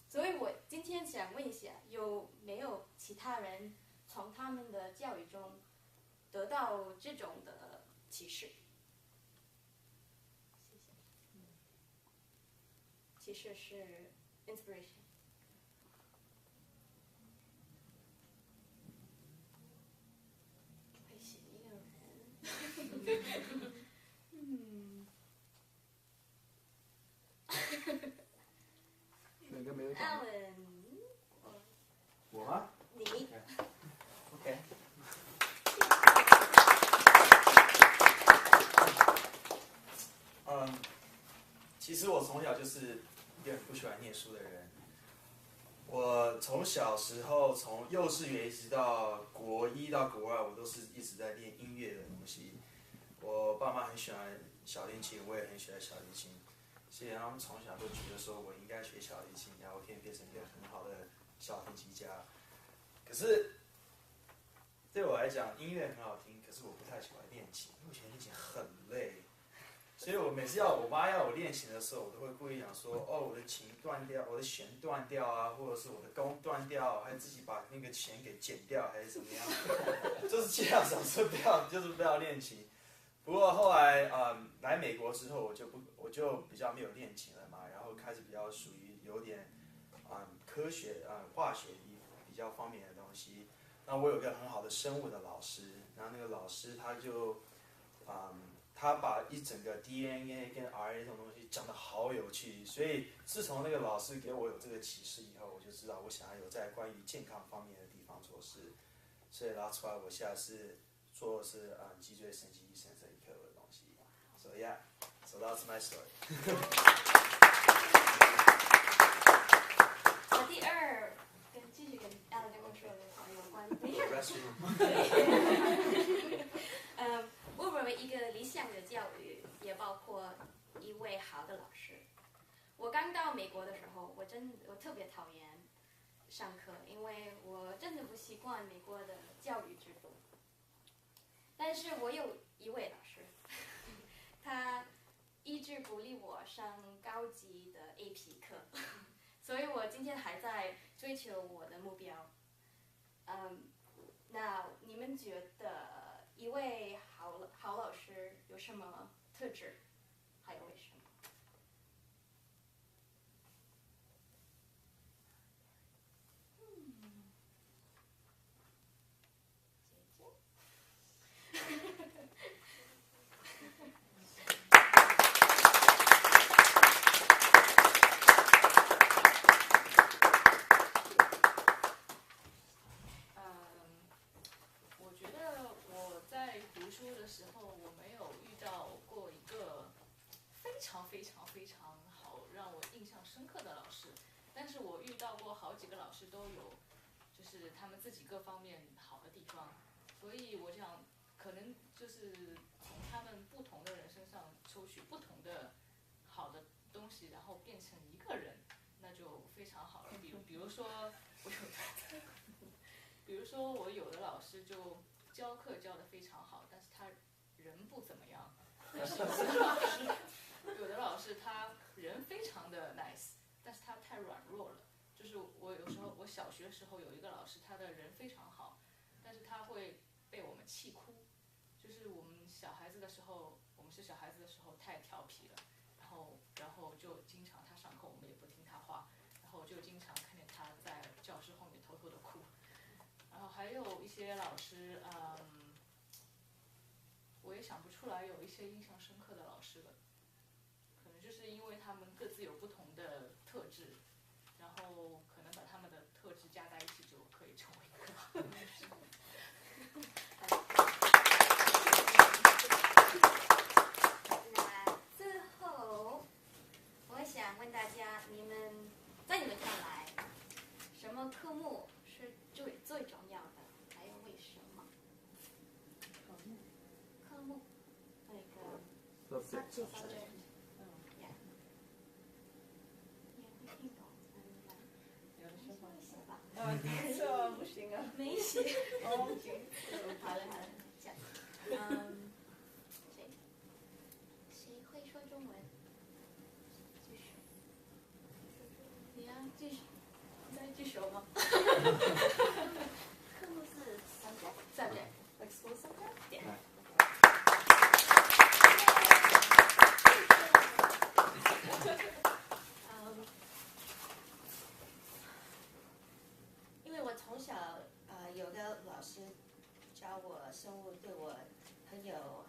所以我今天想问一下，有没有其他人从他们的教育中得到这种的启示？谢谢。启示是 inspiration。会写一个人。应该没有讲。Alan， 我吗？你。OK。其实我从小就是一个很不喜欢念书的人。我从小时候，从幼稚园一直到国1到国2，我都是一直在练音乐的东西。我爸妈很喜欢小提琴，我也很喜欢小提琴，所以他们从小都觉得说我应该学小提琴，然后可以变成一个很好的小提琴家。可是对我来讲，音乐很好听，可是我不太喜欢练琴，因为我觉得练琴很累。所以我每次我妈要我练琴的时候，我都会故意讲说，哦，我的琴断掉，我的弦断掉啊，或者是我的弓断掉，还自己把那个弦给剪掉，还是怎么样，就是这样想说不要练琴。不过后来来美国之后，我就比较没有练琴了嘛，然后开始比较属于有点科学化学比较方面的东西。那我有个很好的生物的老师，然后那个老师他就他把一整个 DNA 跟 RNA 这种东西讲得好有趣，所以自从那个老师给我有这个启示以后，我就知道我想要有在关于健康方面的地方做事，所以拉出来我现在是做的是脊椎神经医生这一科的东西。So yeah, so that's my story. 我第二继续跟 Alan 刚刚说的有关。我认为一个理想的教育也包括一位好的老师。我刚到美国的时候，我特别讨厌上课，因为我真的不习惯美国的教育制度。但是我有一位老师，他一直鼓励我上高级的 AP 课，所以我今天还在追求我的目标。那你们觉得一位好老师有什么特质，还有为什么？我觉得我在读书的时候，我没有遇到过一个非常非常非常好让我印象深刻的老师，但是我遇到过好几个老师都有，就是他们自己各方面好的地方，所以我想可能就是从他们不同的人身上抽取不同的好的东西，然后变成一个人，那就非常好了。比如说我有的老师就教课教得非常好，但是他人不怎么样。有的老师他人非常的 nice， 但是他太软弱了。就是我有时候我小学时候有一个老师，他的人非常好，但是他会被我们气哭。就是我们是小孩子的时候太调皮了，然后就经常他上课我们也不听他话，然后就经常看见他在教室后面偷偷的哭。然后还有一些老师，我也想不出来有一些印象深刻的老师了，可能就是因为他们各自有不同的特质，然后可能把他们的特质加在一起就可以成为一个好老师。那最后，我想问大家，在你们看来，什么科目是最重要的？还有为什么？科目，那个 subject， yeah， 也会听懂，没写吧？这不行啊，没写。哦，行，好嘞，这样。谁会说中文？继续。你要继续，再继续吗？科目是 subject，like school subject。对。因为我从小有个老师教我生物，对我很有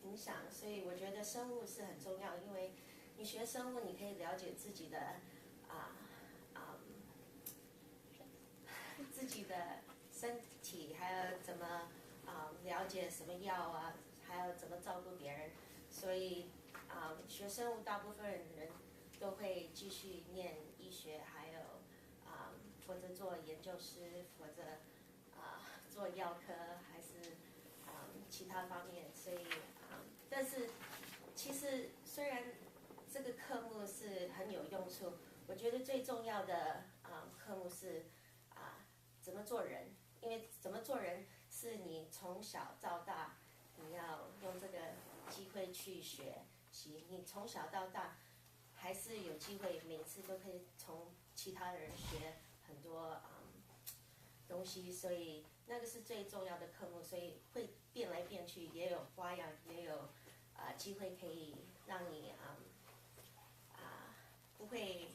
影响，所以我觉得生物是很重要。因为你学生物，你可以了解自己的自己的身体，还有怎么了解什么药啊，还有怎么照顾别人。所以学生物大部分人都会继续念医学，还有或者做研究师，或者做药科，还是其他方面。所以但是其实虽然这个科目是很有用处，我觉得最重要的科目是怎么做人，因为怎么做人是你从小到大你要用这个机会去学习，你从小到大还是有机会每次都可以从其他人学很多东西，所以那个是最重要的科目，所以会变来变去，也有花样，也有机会可以让你不会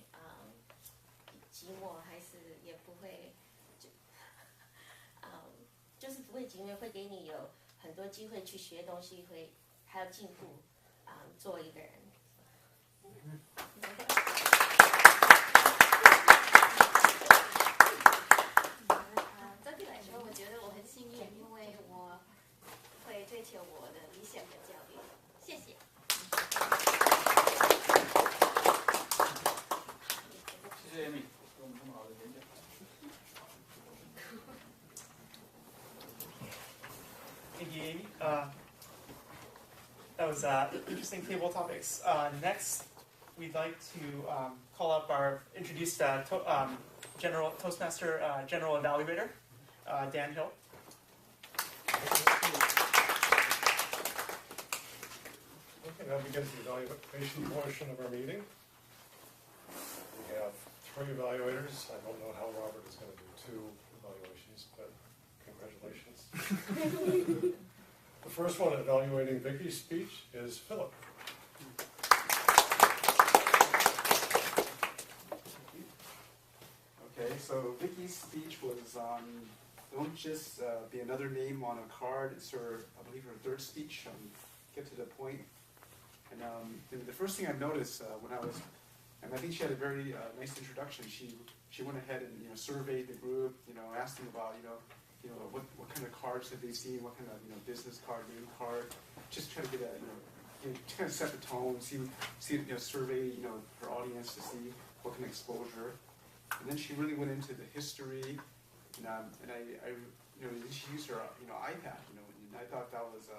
寂寞，还是也不会就是不会寂寞，会给你有很多机会去学东西，会还要进步做一个人。整体来说，我觉得我很幸运，因为我会追求我的理想的教育。谢谢。谢谢 Amy 给我们这么好的演讲。Thank you, Amy. That was interesting table topics. Next, we'd like to call up our introduced General Toastmaster General Evaluator, Dan Hill. Okay, now begins the evaluation portion of our meeting. We have 3 evaluators. I don't know how Robert is going to do 2 evaluations, but congratulations. The first one evaluating Vicky's speech is Philip. Okay, so Vicky's speech was don't just be another name on a card. It's her, I believe, her 3rd speech. Get to the point. And the first thing I noticed when I was, and I think she had a very nice introduction. She went ahead and surveyed the group. Asked them about what kind of cards have they seen, what kind of business card, name card. Just try to get a to kind of set the tone, see survey her audience to see what kind of exposure. And then she really went into the history, and I she used her iPad, and I thought that was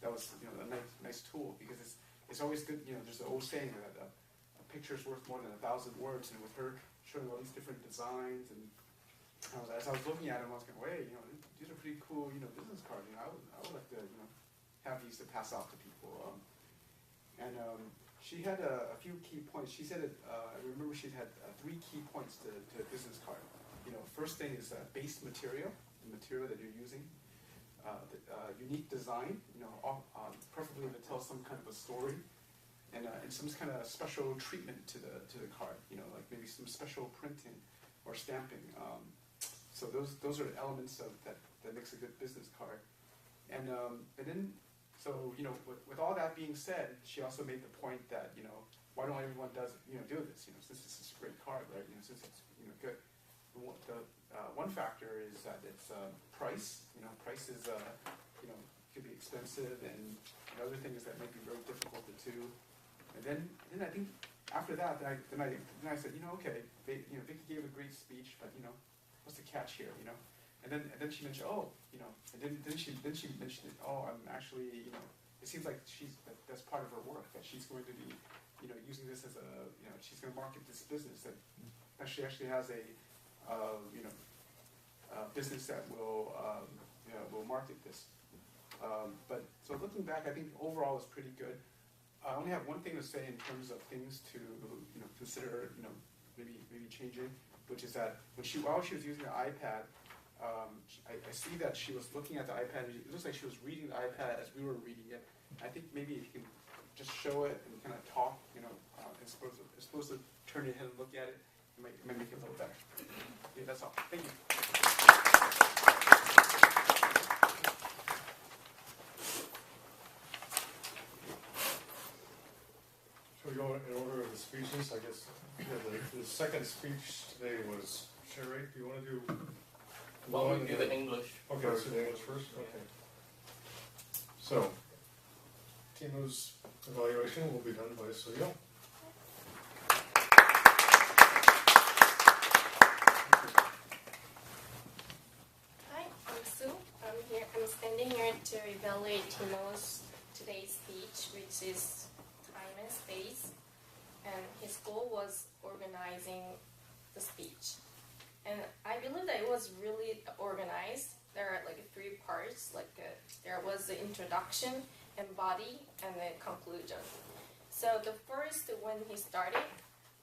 a nice tool, because it's always good. There's an old saying that a picture's worth more than 1,000 words, and with her showing all these different designs, and as I was looking at them, I was going, wait, these are pretty cool, business cards. I would like to have these to pass out to people. And she had a few key points. She said I remember she had 3 key points to a business card. First thing is base material, the material that you're using. Unique design, preferably to tell some kind of a story, and some kind of special treatment to the card. Like maybe some special printing or stamping. So those are the elements of that makes a good business card. And then. So with all that being said, she also made the point that why don't everyone do this? Since this is a great card, right? Since it's good. The one factor is that it's price. Price is could be expensive, and other things that might be very difficult to do. And then I think after that, then I said, okay, Vicky gave a great speech, but what's the catch here? And then she mentioned, and then she mentioned, I'm actually, it seems like that's part of her work, that she's going to be, using this as she's going to market this business, that she actually has a business that will market this. But so looking back, I think overall it's pretty good. I only have one thing to say in terms of things to consider, maybe changing, which is that while she was using the iPad. I see that she was looking at the iPad, and it looks like she was reading the iPad as we were reading it. I think maybe if you can just show it and kind of talk, as opposed to turn your head and look at it, it might make it a little better. Yeah, that's all. Thank you. Shall we go in order of the speeches? I guess the second speech today was Sherry. Do you want to do? Well, we do the English. Okay, let's do the English first. Okay. So, Timo's evaluation will be done by Soyo. Hi, I'm Sue. I'm standing here to evaluate Timo's today's speech, which is time and space. And his goal was organizing the speech. And I believe that it was really organized. There are like 3 parts. There was the introduction and body and the conclusion. So the first, when he started,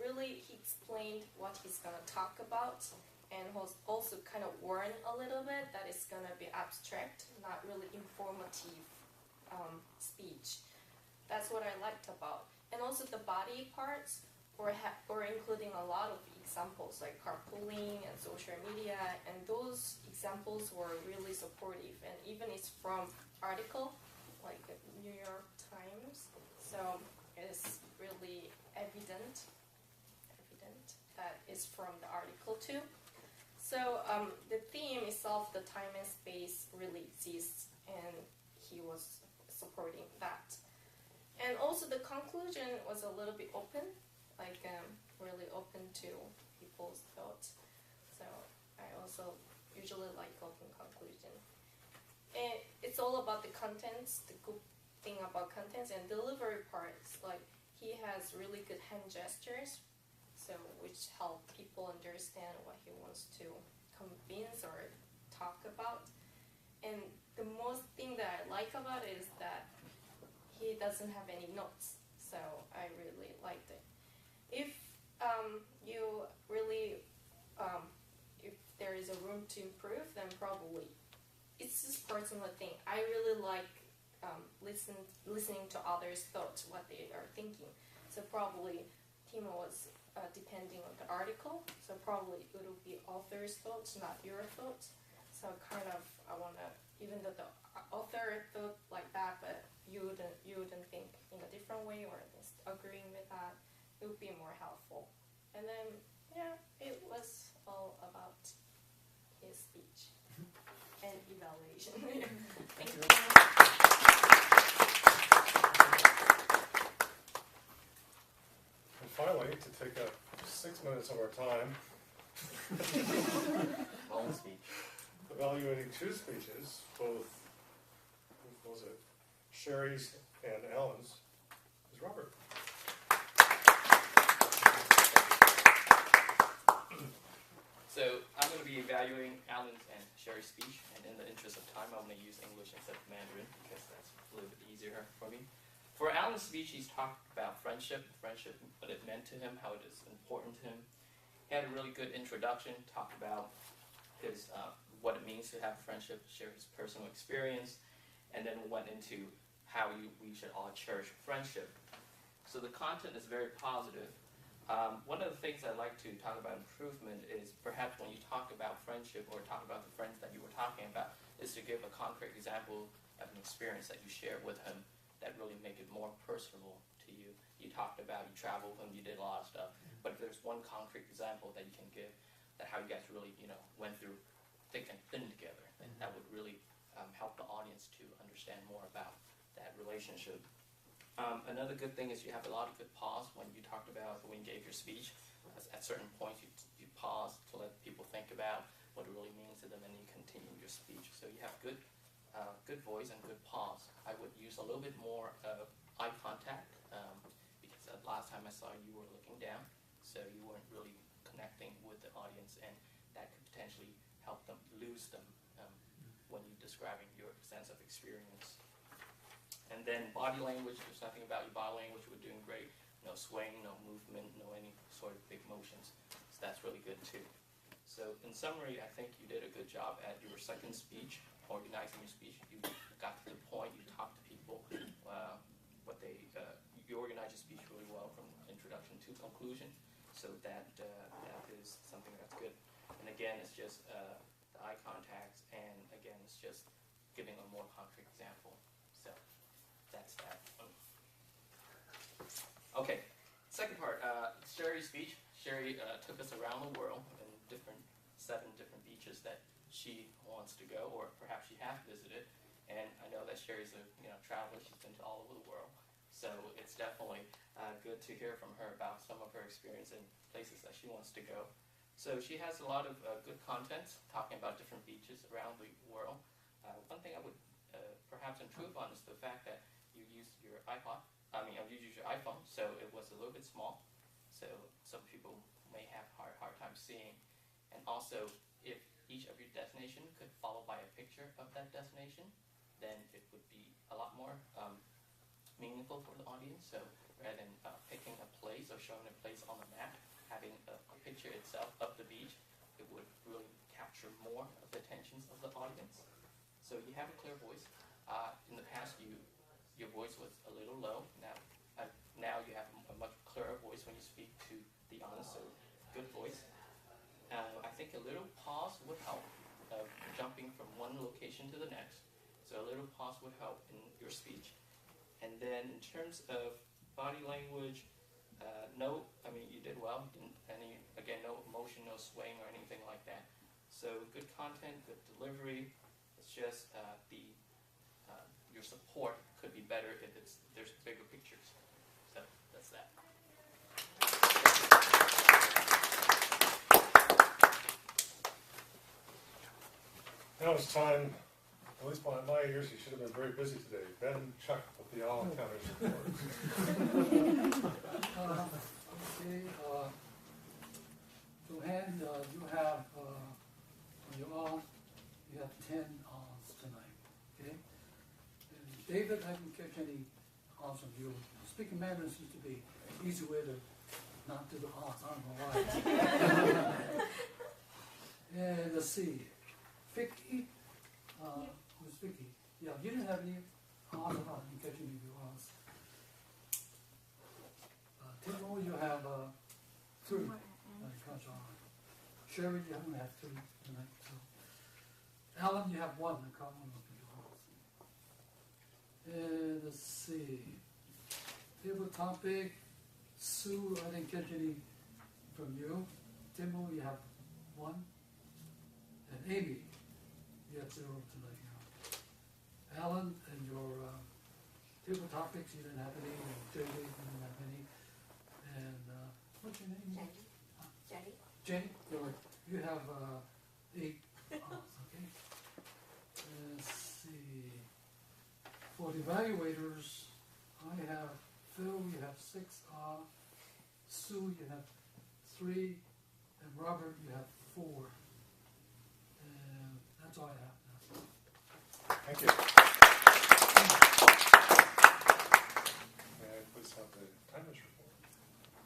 really he explained what he's gonna talk about, and was also kind of warned a little bit that it's gonna be abstract, not really informative speech. That's what I liked about. And also the body parts were including a lot of examples like carpooling and social media, and those examples were really supportive. And even it's from article like the New York Times, so it's really evident that it's from the article too. So the theme itself, the time and space, really exists, and he was supporting that. And also the conclusion was a little bit open, like really open to people's thoughts. So I also usually like open conclusion. And it's all about the contents, the good thing about contents and delivery parts. Like he has really good hand gestures, so which help people understand what he wants to convince or talk about. And the most thing that I like about it is that he doesn't have any notes, so I really liked it. If you really, if there is a room to improve, then probably it's just personal thing. I really like listening to others' thoughts, what they are thinking. So probably Timo was depending on the article, so probably it will be author's thoughts, not your thoughts. So kind of I wanna, even though the author thought like that, but you wouldn't think in a different way or just agreeing with that, it would be more helpful. And then yeah, it was all about his speech and evaluation. Thank you. And finally, to take up 6 minutes of our time, Long speech. evaluating 2 speeches, both, who was it, Sherry's and Alan's, is Robert. So I'm going to be evaluating Alan's and Sherry's speech, and in the interest of time, I'm going to use English instead of Mandarin because that's a little bit easier for me. For Alan's speech, he's talked about friendship, what it meant to him, how it is important to him. He had a really good introduction, talked about his what it means to have a friendship, share his personal experience, and then went into how we should all cherish friendship. So the content is very positive. One of the things I like to talk about improvement is perhaps when you talk about friendship or talk about the friends that you were talking about, is to give a concrete example of an experience that you shared with him that really make it more personal to you. You talked about, you traveled with him, you did a lot of stuff, but if there's one concrete example that you can give, that how you guys really, went through thick and thin together, then that would really help the audience to understand more about that relationship. Another good thing is you have a lot of good pause when you talked about, when you gave your speech. At certain points you pause to let people think about what it really means to them, and you continue your speech. So you have good voice and good pause. I would use a little bit more of eye contact because last time I saw you were looking down, so you weren't really connecting with the audience, and that could potentially help them lose them when you're describing your sense of experience. And then body language, there's nothing about your body language, we're doing great. No swaying, no movement, no any sort of big motions. So that's really good too. So in summary, I think you did a good job at your second speech, organizing your speech. You got to the point, you talked to people, you organized your speech really well from introduction to conclusion. So that is something that's good. And again, it's just the eye contact, and again, it's just giving a more concrete example. So that's that. Okay, second part, Sherry's speech. Sherry took us around the world in 7 different beaches that she wants to go, or perhaps she has visited. And I know that Sherry's a traveler. She's been to all over the world. So it's definitely good to hear from her about some of her experience in places that she wants to go. So she has a lot of good content talking about different beaches around the world. One thing I would perhaps improve on is the fact that you used your iPod. You used your iPhone, so it was a little bit small. So some people may have hard time seeing. And also, if each of your destination could follow by a picture of that destination, then it would be a lot more meaningful for the audience. So rather than picking a place or showing a place on the map, having a picture itself of the beach, it would really capture more of the attentions of the audience. So you have a clear voice. In the past, your voice was a little low. Now you have a much clearer voice when you speak to the audience. So good voice. I think a little pause would help, jumping from one location to the next. So a little pause would help in your speech. And then in terms of body language, you did well. No emotion, no swaying or anything like that. So good content, good delivery. It's just your support could be better if there's bigger pictures. So that's that. Now it's time, at least by my ears, you should have been very busy today. Ben Chuck with the all counters report. Johan, you have on your arm, you have 10 arms tonight. Okay? And David, I didn't catch any arms from you. Speaking Mandarin seems to be an easy way to not do the arms. I don't know why. And let's see. Vicky, who's Vicky? Yeah, you didn't have any arms at all. I didn't catch any of your arms. Timo, you have 3. Sherry, you only have 3 tonight. So. Alan, you have 1. I can't remember your arms. And let's see. Table topic. Sue, I didn't catch any from you. Timo, you have 1. And Amy, you have 0 tonight. Alan, and your table topics, you didn't have any. And JJ, you didn't have any. And what's your name? Jenny. Jenny, you have 8 arms, okay? Let's see. For the evaluators, I have Phil, you have 6 R. Sue, you have 3. And Robert, you have 4. And that's all I have now. Thank you. May I please have the timers report?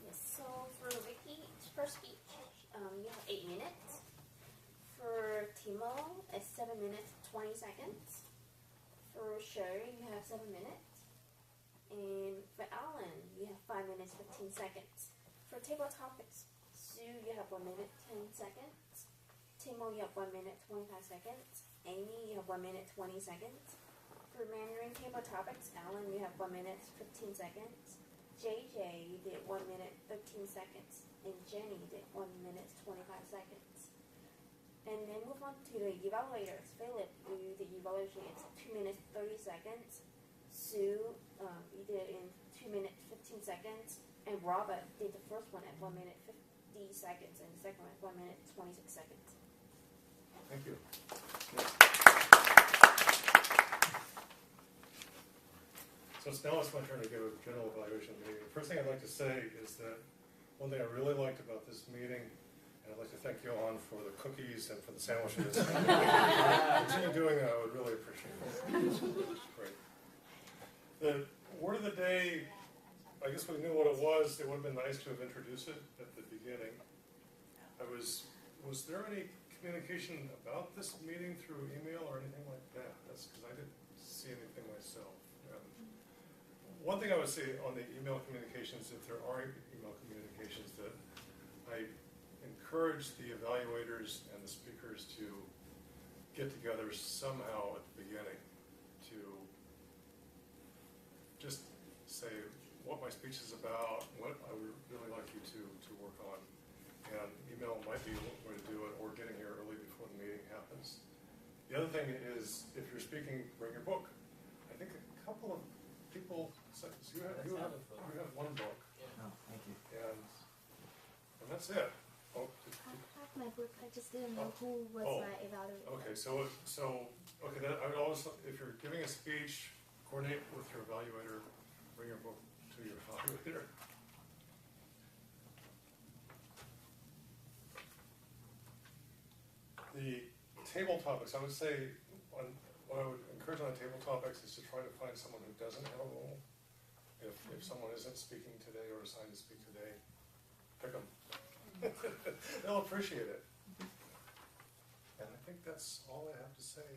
Yes, so for Vicky's first speech, you have 8 minutes. For Timo, it's 7 minutes, 20 seconds. For Sherry, you have 7 minutes. And for Alan, you have 5 minutes, 15 seconds. For table topics, Sue, you have 1 minute, 10 seconds. Timo, you have 1 minute, 25 seconds. Amy, you have 1 minute, 20 seconds. For Mandarin table topics, Alan, you have 1 minute, 15 seconds. JJ, you did 1 minute, 13 seconds. And Jenny did 1 minute, 25 seconds. And then move on to the evaluators. Philip, you did evaluation in 2 minutes, 30 seconds. Sue, you did it in 2 minutes, 15 seconds. And Robert did the first one at 1 minute, 50 seconds. And the second one at 1 minute, 26 seconds. Thank you. So now it's my turn to give a general evaluation meeting. The first thing I'd like to say is that one thing I really liked about this meeting, and I'd like to thank Johan for the cookies and for the sandwiches. Continue doing that, I would really appreciate it. Great. The word of the day, I guess we knew what it was. It would have been nice to have introduced it at the beginning. Was there any communication about this meeting through email or anything like that? That's because I didn't see anything myself. One thing I would say on the email communications, if there are email communications, that I encourage the evaluators and the speakers to get together somehow at the beginning to just say what my speech is about, what I would really like you to work on. And email might be one way to do it, or getting here early before the meeting happens. The other thing is, if you're speaking, bring your book. I think a couple of people said, you have 1 book. Yeah. Oh, thank you. And that's it. Oh, I have my book. I just didn't know who was my evaluator. Okay, so then I would always, if you're giving a speech, coordinate with your evaluator. Bring your book to your evaluator. table topics, I would say what I would encourage on the table topics is to try to find someone who doesn't have a role. If someone isn't speaking today or assigned to speak today, pick them. They'll appreciate it. And I think that's all I have to say.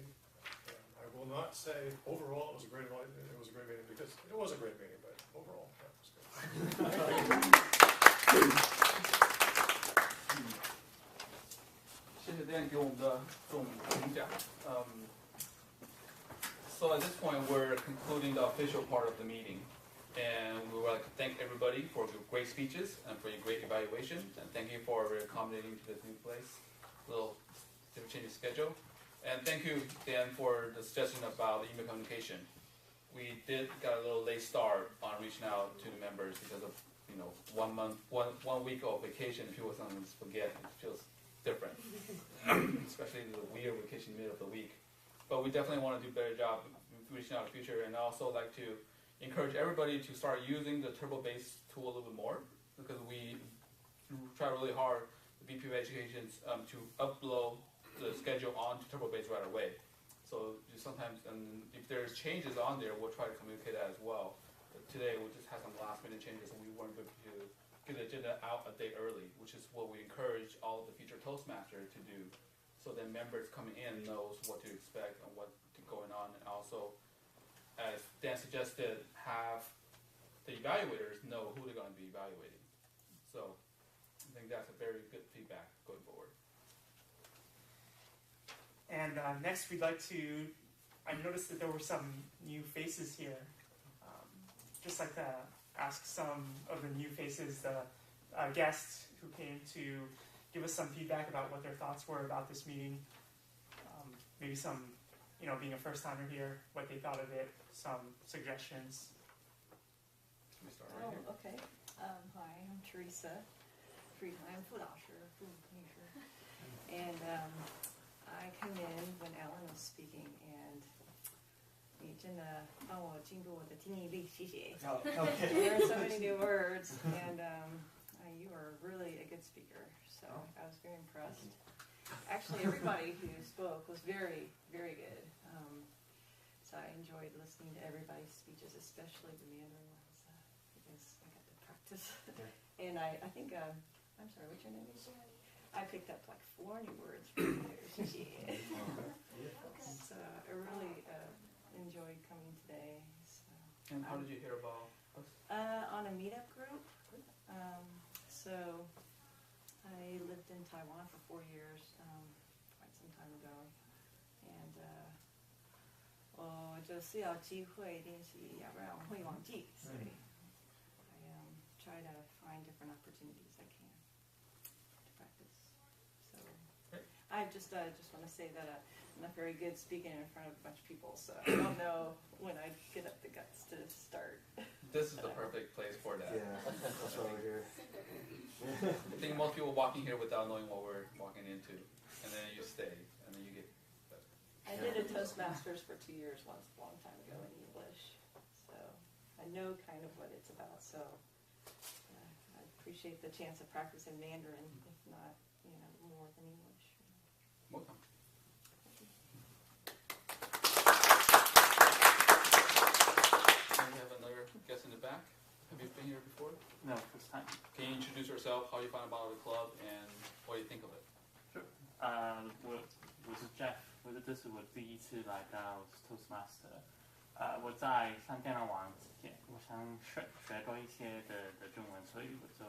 I will not say overall it was a great meeting, because it was a great meeting, but overall that was good. 谢谢 Dan 给我们的评价。So at this point, we're concluding the official part of the meeting, and we would like to thank everybody for your great speeches and for your great evaluation, and thank you for accommodating to this new place, little change of schedule, and thank you, Dan, for the suggestion about the email communication. We did got a little late start on reaching out to the members because of 1 week of vacation. People sometimes forget. It feels different, especially the weird vacation middle of the week. But we definitely want to do a better job reaching out in the future, and I also like to encourage everybody to start using the TurboBase tool a little bit more, because we try really hard, the BPU Education, to upload the schedule onto TurboBase right away. So sometimes, and if there's changes on there, we'll try to communicate that as well. But today we just had some last minute changes, and we weren't able to get the agenda out a day early, which is what we encourage all of the future Toastmasters to do, so that members coming in knows what to expect and what's going on. And also, as Dan suggested, have the evaluators know who they're going to be evaluating. So I think that's a very good feedback going forward. And next we'd like to, I noticed that there were some new faces here. Just like to ask some of the new faces, the guests who came to give us some feedback about what their thoughts were about this meeting. Maybe some, being a first timer here, what they thought of it, some suggestions. Can we start right here? Okay. Hi, I'm Teresa Friedheim, 副导师, and I came in when Alan was speaking, and 你真的帮我进入我的听力力，谢谢。Okay. There are so many new words, and you are really a good speaker, so I was very impressed. Actually, everybody who spoke was very, very good. So I enjoyed listening to everybody's speeches, especially the Mandarin ones, because I got to practice. And I think, I'm sorry, what's your name? I picked up like 4 new words from there. So I really enjoyed coming today. So, and how did you hear about us? On a meetup group. So I lived in Taiwan for 4 years, quite some time ago, and 我就是要机会练习，要不然我会忘记。所以 I try to find different opportunities I can to practice. So I just want to say that I'm not very good speaking in front of a bunch of people, so I don't know when I get up the guts to start. This is the perfect place for that. Yeah, that's over here. I think most people walking here without knowing what we're walking into, and then you stay, and then you get. I did a Toastmasters for 2 years once, a long time ago in English, so I know kind of what it's about. So I appreciate the chance to practice in Mandarin, if not, more than English. Welcome. We have another guest in the back. Have you been here before? No, first time. Can you introduce yourself, how you found about the club, and what you think of it? Sure. 我是 Jeff， 这是我第一次来到 Toastmaster。我在上电脑网之前，我想学多一些的中文，所以我就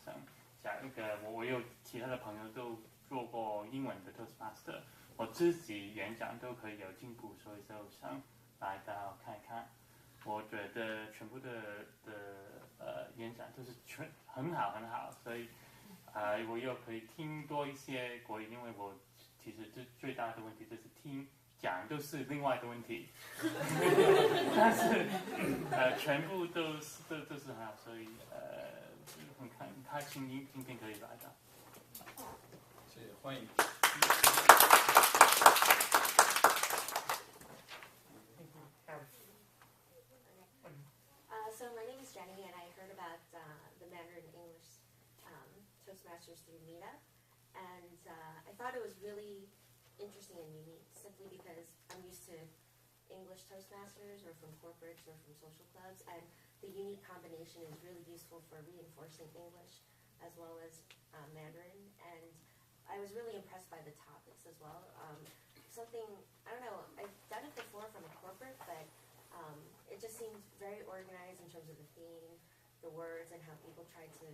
想讲一个，我有其他的朋友都做过英文的 Toastmaster， 我自己演讲都可以有进步，所以就想来到看一看。我觉得全部的演讲都是很好，所以我又可以听多一些国语，因为我其实最大的问题就是听讲都是另外的问题，但是全部都是很好，所以很开心今天可以来到。谢谢，欢迎。So my name is Jenny, and I heard about the Mandarin English Toastmasters through Meetup, and I thought it was really interesting and unique simply because I'm used to English Toastmasters or from corporates or from social clubs, and the unique combination is really useful for reinforcing English as well as Mandarin. And I was really impressed by the topics as well. Something, I don't know, I've done it before from a corporate, but it just seemed very organized in terms of the theme, the words, and how people tried to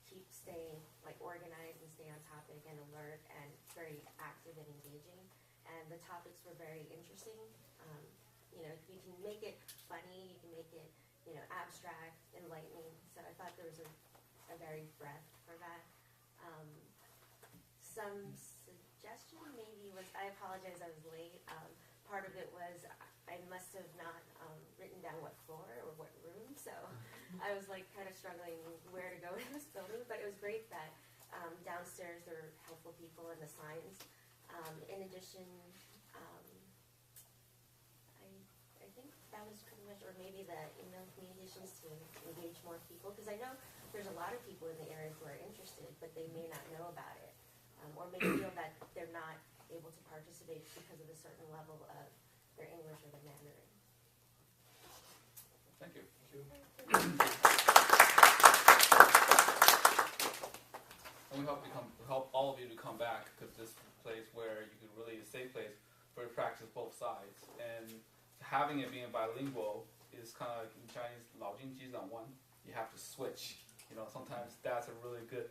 keep staying like organized and stay on topic and alert and very active and engaging. And the topics were very interesting. You know, you can make it funny, you can make it, you know, abstract, enlightening. So I thought there was a very breadth for that. Some suggestion maybe was, I apologize, I was late. Part of it was I must have not written down what floor or what room, so I was like kind of struggling where to go in this building. But it was great that downstairs there were helpful people and the signs. In addition, I think that was pretty much, or maybe the email communications to engage more people, because I know there's a lot of people in the area who are interested, but they may not know about it, or may feel that they're not able to participate because of a certain level of their English or their Mandarin. Thank you. And we help all of you to come back, because this place where you could really, a safe place for you to practice both sides. And having it being bilingual is kind of like in Chinese, 老经济长one. You have to switch. You know, sometimes that's a really good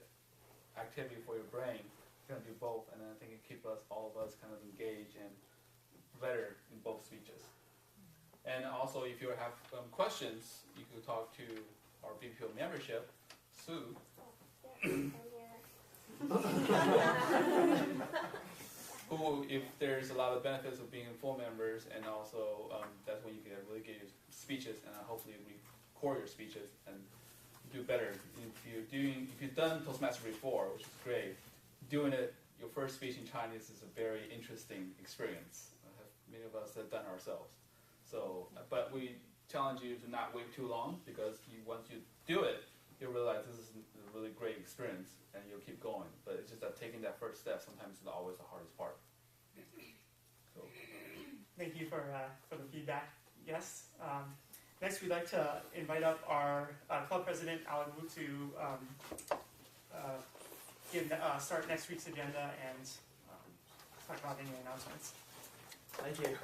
activity for your brain. You're gonna do both, and then I think it keeps us, all of us, kind of engaged and better in both speeches. And also, if you have questions, you could talk to our BPO membership, Sue. Who, if there's a lot of benefits of being full members, and also that's when you can really get your speeches, and hopefully record your speeches and do better. If you've done Toastmaster before, which is great, doing it your first speech in Chinese is a very interesting experience. Many of us have done ourselves. So, but we challenge you to not wait too long, because once you do it, you'll realize this is a really great experience, and you'll keep going. But it's just that taking that first step sometimes is always the hardest part. So. Thank you for the feedback. Yes. Next, we'd like to invite up our club president, Alan Wu, to start next week's agenda and talk about any announcements. Thank you.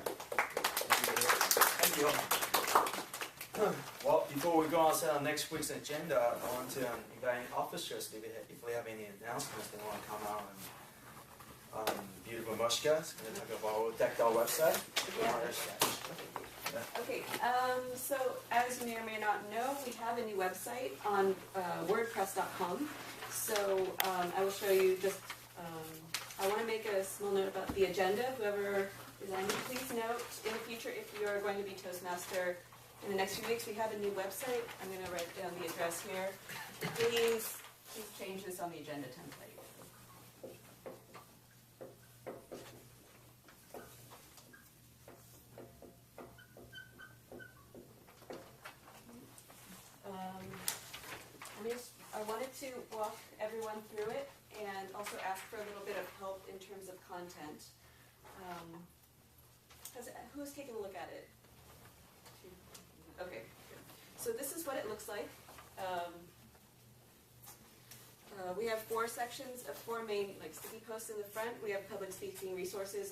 Thank you. Well, before we go on to next week's agenda, I want to invite officers if we have any announcements they want to come out. Beautiful Mushka is going to talk about our decked out website. Okay, so as you may or may not know, we have a new website on wordpress.com. So I will show you just, I want to make a small note about the agenda. Whoever is on, please note in the future, if you are going to be Toastmaster in the next few weeks, we have a new website. I'm going to write down the address here. Please change this on the agenda template. I wanted to walk everyone through it and also ask for a little bit of help in terms of content. Who's taken a look at it? Okay, good. So this is what it looks like. We have 4 sections of 4 main sticky posts in the front. We have public speaking resources.